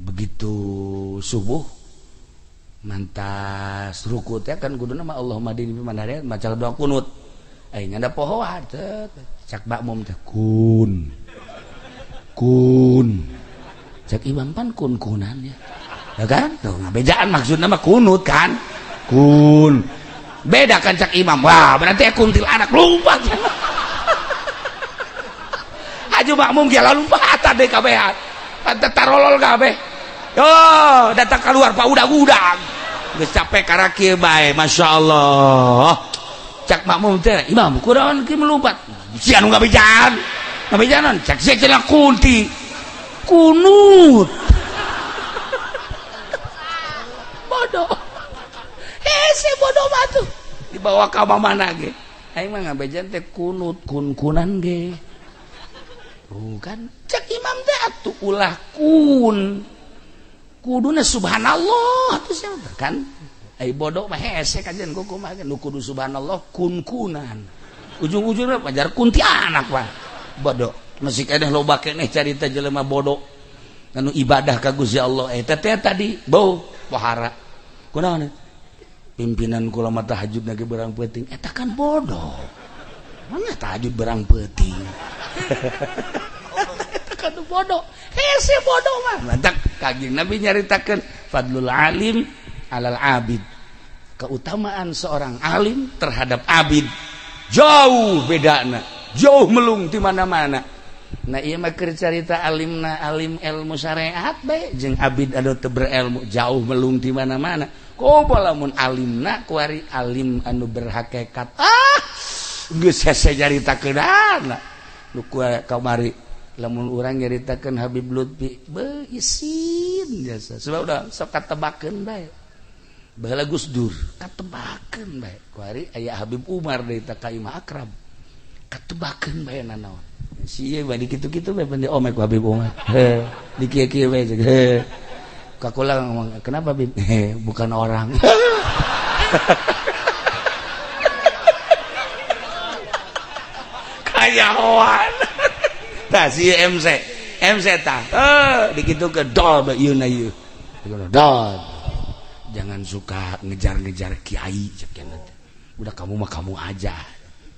begitu subuh mantas ruku teh kan kuduna mah Allahumma dini fi man hadayt maca doa kunut ai nyanda pohoan cak makmum teh kun cak imam pan kunan ya kan tuh ngabejaan maksudna mah kunut kan kun beda kan cak imam wah berarti kuntil anak lupa aju makmum ge lalu patah deh kabehan patah tarolol kabeh yo datang keluar pak udag-udag geus capek karena kieu bae masyaallah cak makmum teh imam kunaon kieu melumpat si anu ngabejaan cak sia cenah kunti kunut bodoh si bodoh mah tuh dibawa ka mana ge aing mah ngabejaan teh kunut kunan ge kan cek imam teh atuh ulah kuduna subhanallah atuh sia kan ai bodoh mah hese kajian kumaha nu kudu subhanallah kunan ujung-ujungna pajar kunti anak mah bodoh masih keneh loba keneh carita jelema bodoh anu ibadah ka Gusti Allah eta teh tadi bau pohara kunaon pimpinan kula mah tahajud ge berang peuting eta kan bodoh mana tahajud berang peuting itu kan bodoh hese bodoh mah mantak kaging Nabi nyaritakeun fadlul alim alal abid keutamaan seorang alim terhadap abid jauh bedana jauh melung di mana-mana nah ieu mah keur carita alimna alim ilmu syariat bae jeung abid anu teu berilmu jauh melung di mana-mana koba lamun alimna kuari alim anu berhakikat geus hese nyaritakeunana nu kamari lamun urang nyaritakeun Habib Lutfi beuh isin jasa sebab udah sok katebakeun bae baheula Gus Dur katebakeun bae kuari aya Habib Umar deui ta ka Imam Akram katebakeun bae nanaon si ieu bae kitu-kitu bae pende omek ku Habib Umar di kieu-kieu bae kakula ngomong kenapa Habib bukan orang kayawan tah si MC tah dikitu ke dol ieu na ieu dol jangan suka ngejar-ngejar kiai cekeun udah kamu mah kamu aja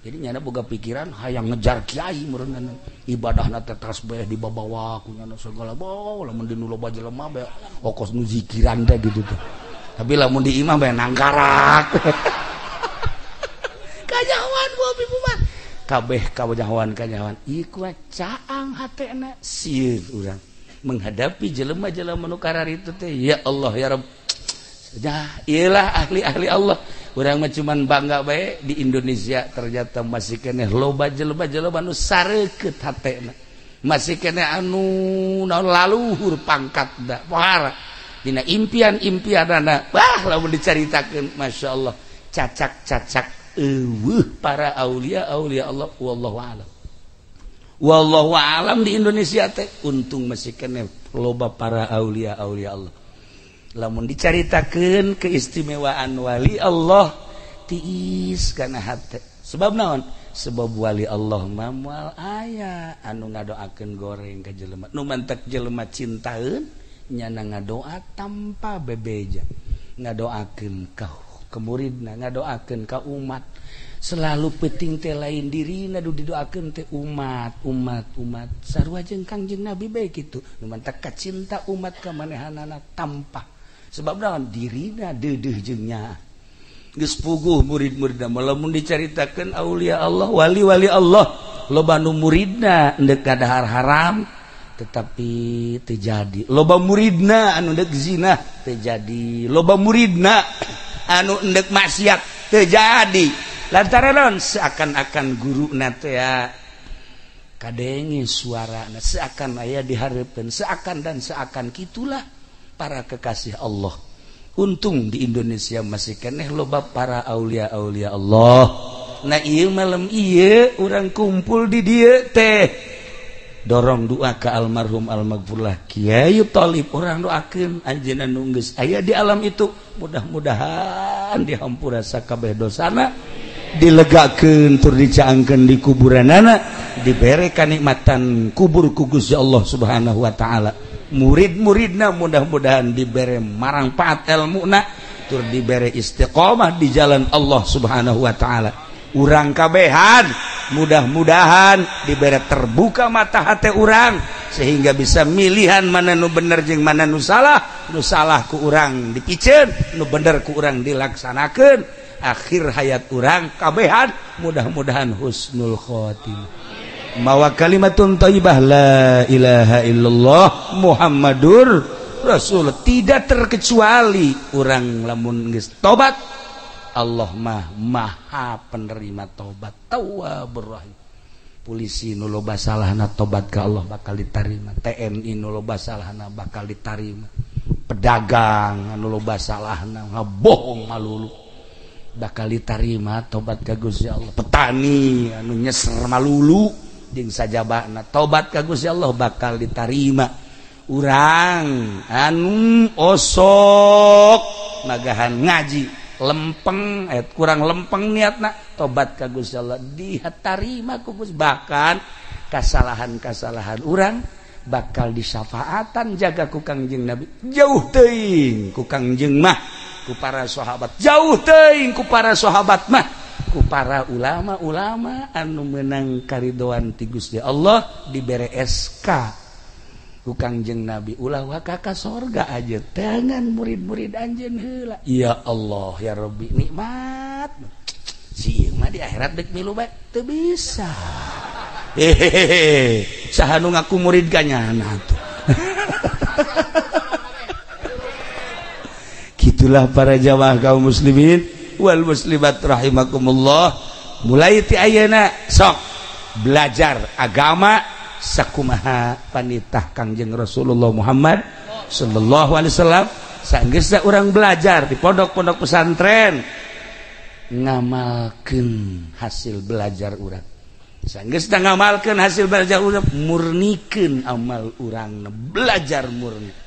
jadi nyana boga pikiran hayang ngejar kiai meureun ibadahna teh tasbih dibabawa ku nyana segala bae lamun di nu loba jelema bae okos nu zikiran teh gitu tuh tapi lamun di imam bae nangkarak kajawan ku Habib Umar kabeh kawajawan iku caang hatena sieun urang menghadapi jelema-jelema nu kararitu teh ya Allah ya Rabb dah iyalah ahli-ahli Allah urang mah cuman bangga bae di Indonesia ternyata masih keneh loba jelema-jelema nu sareukeut hatena masih keneh anu naon laluhur pangkatna pohara dina impian-impianana lamun dicaritakeun masyaallah cacak-cacak para aulia Allah wallahu a'lam wallahu a'lam di Indonesia teh untung masih kene loba para aulia Allah. Lamun dicaritakeun keistimewaan wali Allah tiis kana hate. Sebab naon? Sebab wali Allah mah moal aya anu ngadoakeun goreng ka jelema. Nu mantek jelema cintaeun nyana ngadoa tanpa bebeja. Ngadoakeun ka muridna, ngadoakeun ka umat. Selalu penting teh lain dirina du didoakeun teh umat. Sarua jeung Kangjeng Nabi bae kitu. Nu mantek kacinta umat ka manehanana tanpa sebab naon dirina deudeuh jeung nya geus puguh murid-muridna lamun dicaritakeun aulia Allah wali-wali Allah loba nu muridna endek kadahar haram tetapi teu jadi loba muridna anu endek zina teu jadi loba muridna anu endek maksiat teu jadi lantaran naon seakan-akan guruna teh kadenge suarana seakan aya dihareupeun seakan kitulah para kekasih Allah. Untung di Indonesia masih keneh loba para aulia Allah. Nah ieu malam ieu urang kumpul di dieu teh dorong doa ka almarhum almaghfurlah Kiai Thalib urang doakeun anjeunna nu geus aya di alam itu mudah-mudahan dihampura sakabeh dosana dilegakeun tur dicaangkeun di kuburanana dibere kanikmatan kubur ku Gusti Allah Subhanahu wa taala. Murid-muridna mudah-mudahan dibere marangpaat ilmuna tur dibere istiqomah di jalan Allah Subhanahu wa taala. Urang kabehan mudah-mudahan dibere terbuka mata hati urang sehingga bisa milihan mana nu bener jeung mana nu salah ku urang dipiceun nu bener ku urang dilaksanakeun akhir hayat urang kabehan mudah-mudahan husnul khotimah. Mawa kalimatun thayyibah la ilaha illallah Muhammadur Rasul tidak terkecuali orang lamun geus tobat Allah maha penerima tobat tawwabur rahim. Polisi nu loba salahna tobat ka Allah bakal ditarima, TNI nu loba salahna bakal ditarima, pedagang anu loba salahna ngabohong malulu bakal ditarima tobat ka Gusti Allah, petani anu nyeser malulu jeung sajabana tobat ka Gusti Allah bakal ditarima. Urang anu osok magahan ngaji lempeng kurang lempeng niatna tobat ka Gusti Allah ditarima ku Gusti, bahkan kasalahan-kasalahan urang bakal disyafaatan jaga ku Kangjeng Nabi jauh teuing ku Kangjeng mah ku para sahabat jauh teuing ku para sahabat mah ku para ulama-ulama anu menang karidoan ti Gusti Allah dibere SK ku Kangjeng Nabi ulah waka ka sorga aja tangan murid-murid anjeun heula. Ya Allah ya Rabbi nikmat si mah di akhirat dek milu bae teu bisa. Hehehe saha nu ngaku murid ganyana tuh. Gitulah para jamaah kaum muslimin wal muslimat rahimakumullah, mulai ti ayeuna sok belajar agama sakumaha panitah Kangjeng Rasulullah Muhammad sallallahu alaihi wasallam. Saenggeusna urang belajar di pondok-pondok pesantren ngamalkeun hasil belajar urang. Saenggeusna ngamalkeun hasil belajar urang murnikeun amal urang belajar murni.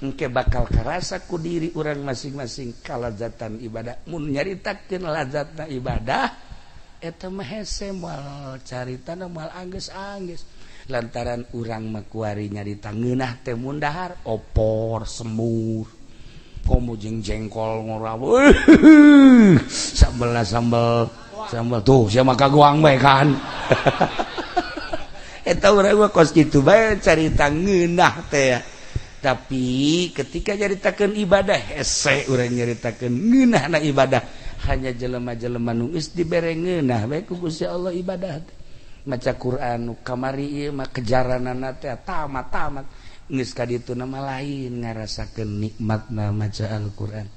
Engke bakal karasa ku diri urang masing-masing kalazatan ibadah. Mun nyaritakeun lazatna ibadah eta mah hese moal caritana moal anggeus-anggeus. Lantaran urang mah kuari nyarita ngeunah teh mun dahar opor semur komo jeung jengkol ngoraw sambal tuh sia mah kagoang bae kan. Eta urang mah kos kitu bae carita ngeunah teh. Tapi ketika nyaritakeun ibadah hese urang nyaritakeun ngeunahna ibadah hanya jelema-jelema nu geus dibere ngeunah bae ku Gusti Allah ibadah teh. Maca Quran kamari ieu mah kejaranana teh tamat geus ka ditu mah lain ngarasakeun nikmatna maca Al-Qur'an.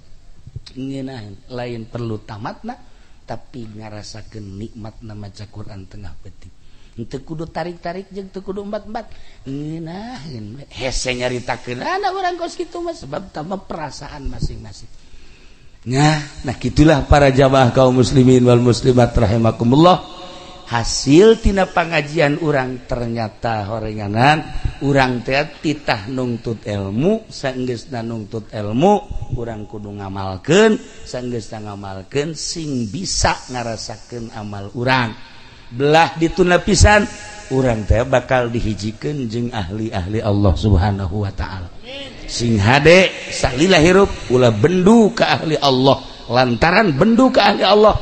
Ngeunaheun lain perlu tamatna tapi ngarasakeun nikmatna maca Quran tengah peuting. Henteu kudu tarik-tarik jeung teu kudu embat-embat. Ngeunaheun hese nyaritakeun ana urang kos kitu mah sebab tambah perasaan masing-masing. Nah gitulah para jamaah kaum muslimin wal muslimat rahimakumullah. hasil tina pengajian urang ternyata horenganan urang teh titah nungtut ilmu saenggeusna nungtut ilmu urang kudu ngamalkeun saenggeusna ngamalkeun sing bisa ngarasakeun amal urang belah dituna pisan urang teh bakal dihijikeun jeung ahli-ahli Allah Subhanahu wa taala sing hade salila hirup ulah bendu ka ahli Allah lantaran bendu ka ahli Allah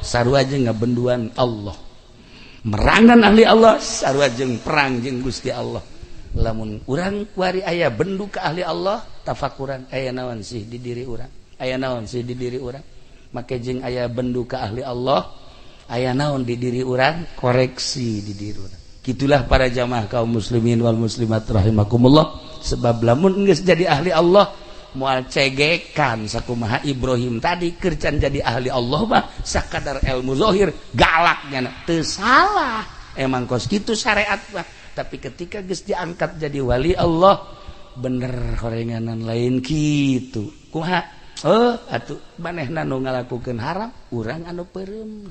sarua jeung ngabenduan Allah merangan ahli Allah sarua jeung perang jeung Gusti Allah lamun urang kuari aya bendu ka ahli Allah tafakuran aya naon sih di diri urang aya naon sih di diri urang make jeung aya bendu ka ahli Allah aya naon di diri urang koreksi di diri urang gitulah para jamaah kaum muslimin wal muslimat rahimakumullah sebab lamun geus jadi ahli Allah moal cegekan sakumaha Ibrahim tadi kercan jadi ahli Allah mah sakadar ilmu zahir galaknya teu salah emang kos kitu syariat mah tapi ketika geus diangkat jadi wali Allah bener horenganan lain kitu kumaha atuh manehna nu ngalakukeun haram urang anu peureum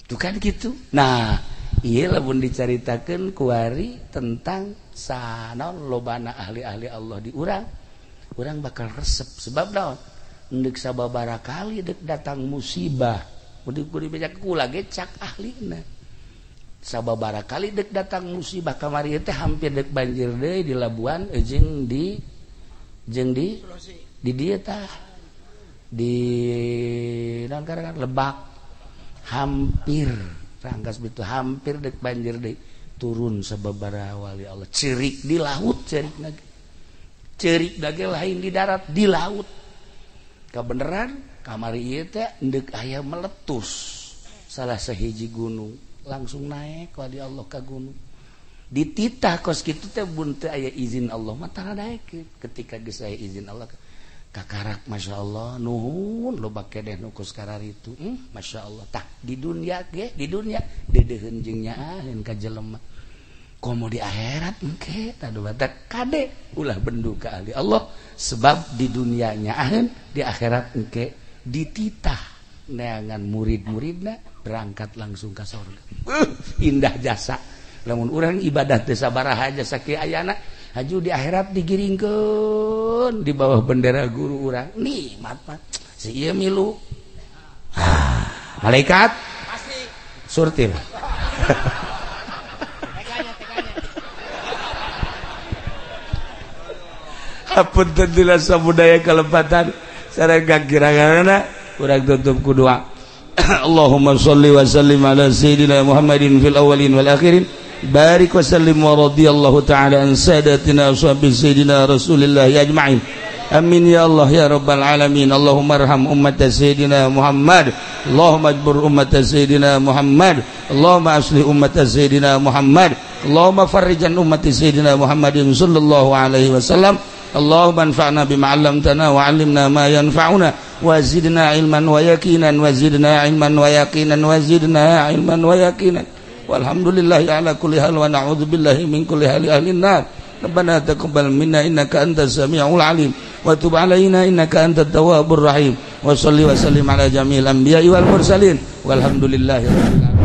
tuh kan gitu nah ieu lamun dicaritakeun kuari tentang sanaon lobana ahli-ahli Allah di urang bakal resep sebab naon endek sababaraha kali dek datang musibah kudu dibaca kula ge cak ahlina sababaraha kali dek datang musibah kamari teh hampir dek banjir deui di Labuan jeung di dieu tah di naon karangan Lebak hampir rangkas betul hampir dek banjir deui turun sababaraha wali Allah cerik di laut cerik dage lain di darat di laut kabeneran kamari ieu teh endek aya meletus salah sahiji gunung langsung naik wali Allah ka gunung dititah kos kitu teh mun teu aya izin Allah mah tara daek ketika geus aya izin Allah kakarak masyaallah nuhun loba kedeh nu kos kararitu masyaallah tah di dunia ge di dunia dedeheun jeung nyaaheun ka jelema komo di akhirat engke tadu batak kade ulah bendu ka ahli Allah sebab di dunia nyaaheun di akhirat engke dititah neangan murid-muridna berangkat langsung ka surga indah jasa lamun urang ibadah teu sabaraha jasa kieu ayana haju di akhirat digiringkeun di bawah bendera guru urang nikmat mah si ieu milu malaikat pasti surtil apun tentulah samudaya kelepatan sareng kira-kirana urang tutup ku doa Allahumma shalli wa sallim ala sayyidina Muhammadin fil awwalin wal akhirin barik wa sallim wa radiyallahu ta'ala an sadatina ashabi sayyidina Rasulillah ajma'in amin ya Allah ya rabbal alamin Allahumma arham ummat sayyidina Muhammad Allahumma ajbur ummat sayyidina Muhammad Allahumma aslih ummat sayyidina Muhammad Allahumma farrijan ummat sayyidina Muhammadin sallallahu alaihi wasallam Allahumma anfa'na bima 'allamtana wa 'allimna ma yanfa'una wa zidna ilman wa yaqinan wa zidna ilman wa yaqinan wa zidna ilman wa yaqinan walhamdulillahi ala kulli hal wa na'udzu billahi min kulli hali ahli nar Rabbana taqabbal minna innaka antas samiul alim wa tub 'alaina innaka antat tawwabur rahim wa shalli wa sallim ala jami'il anbiya'i wal mursalin walhamdulillahi rabbil alamin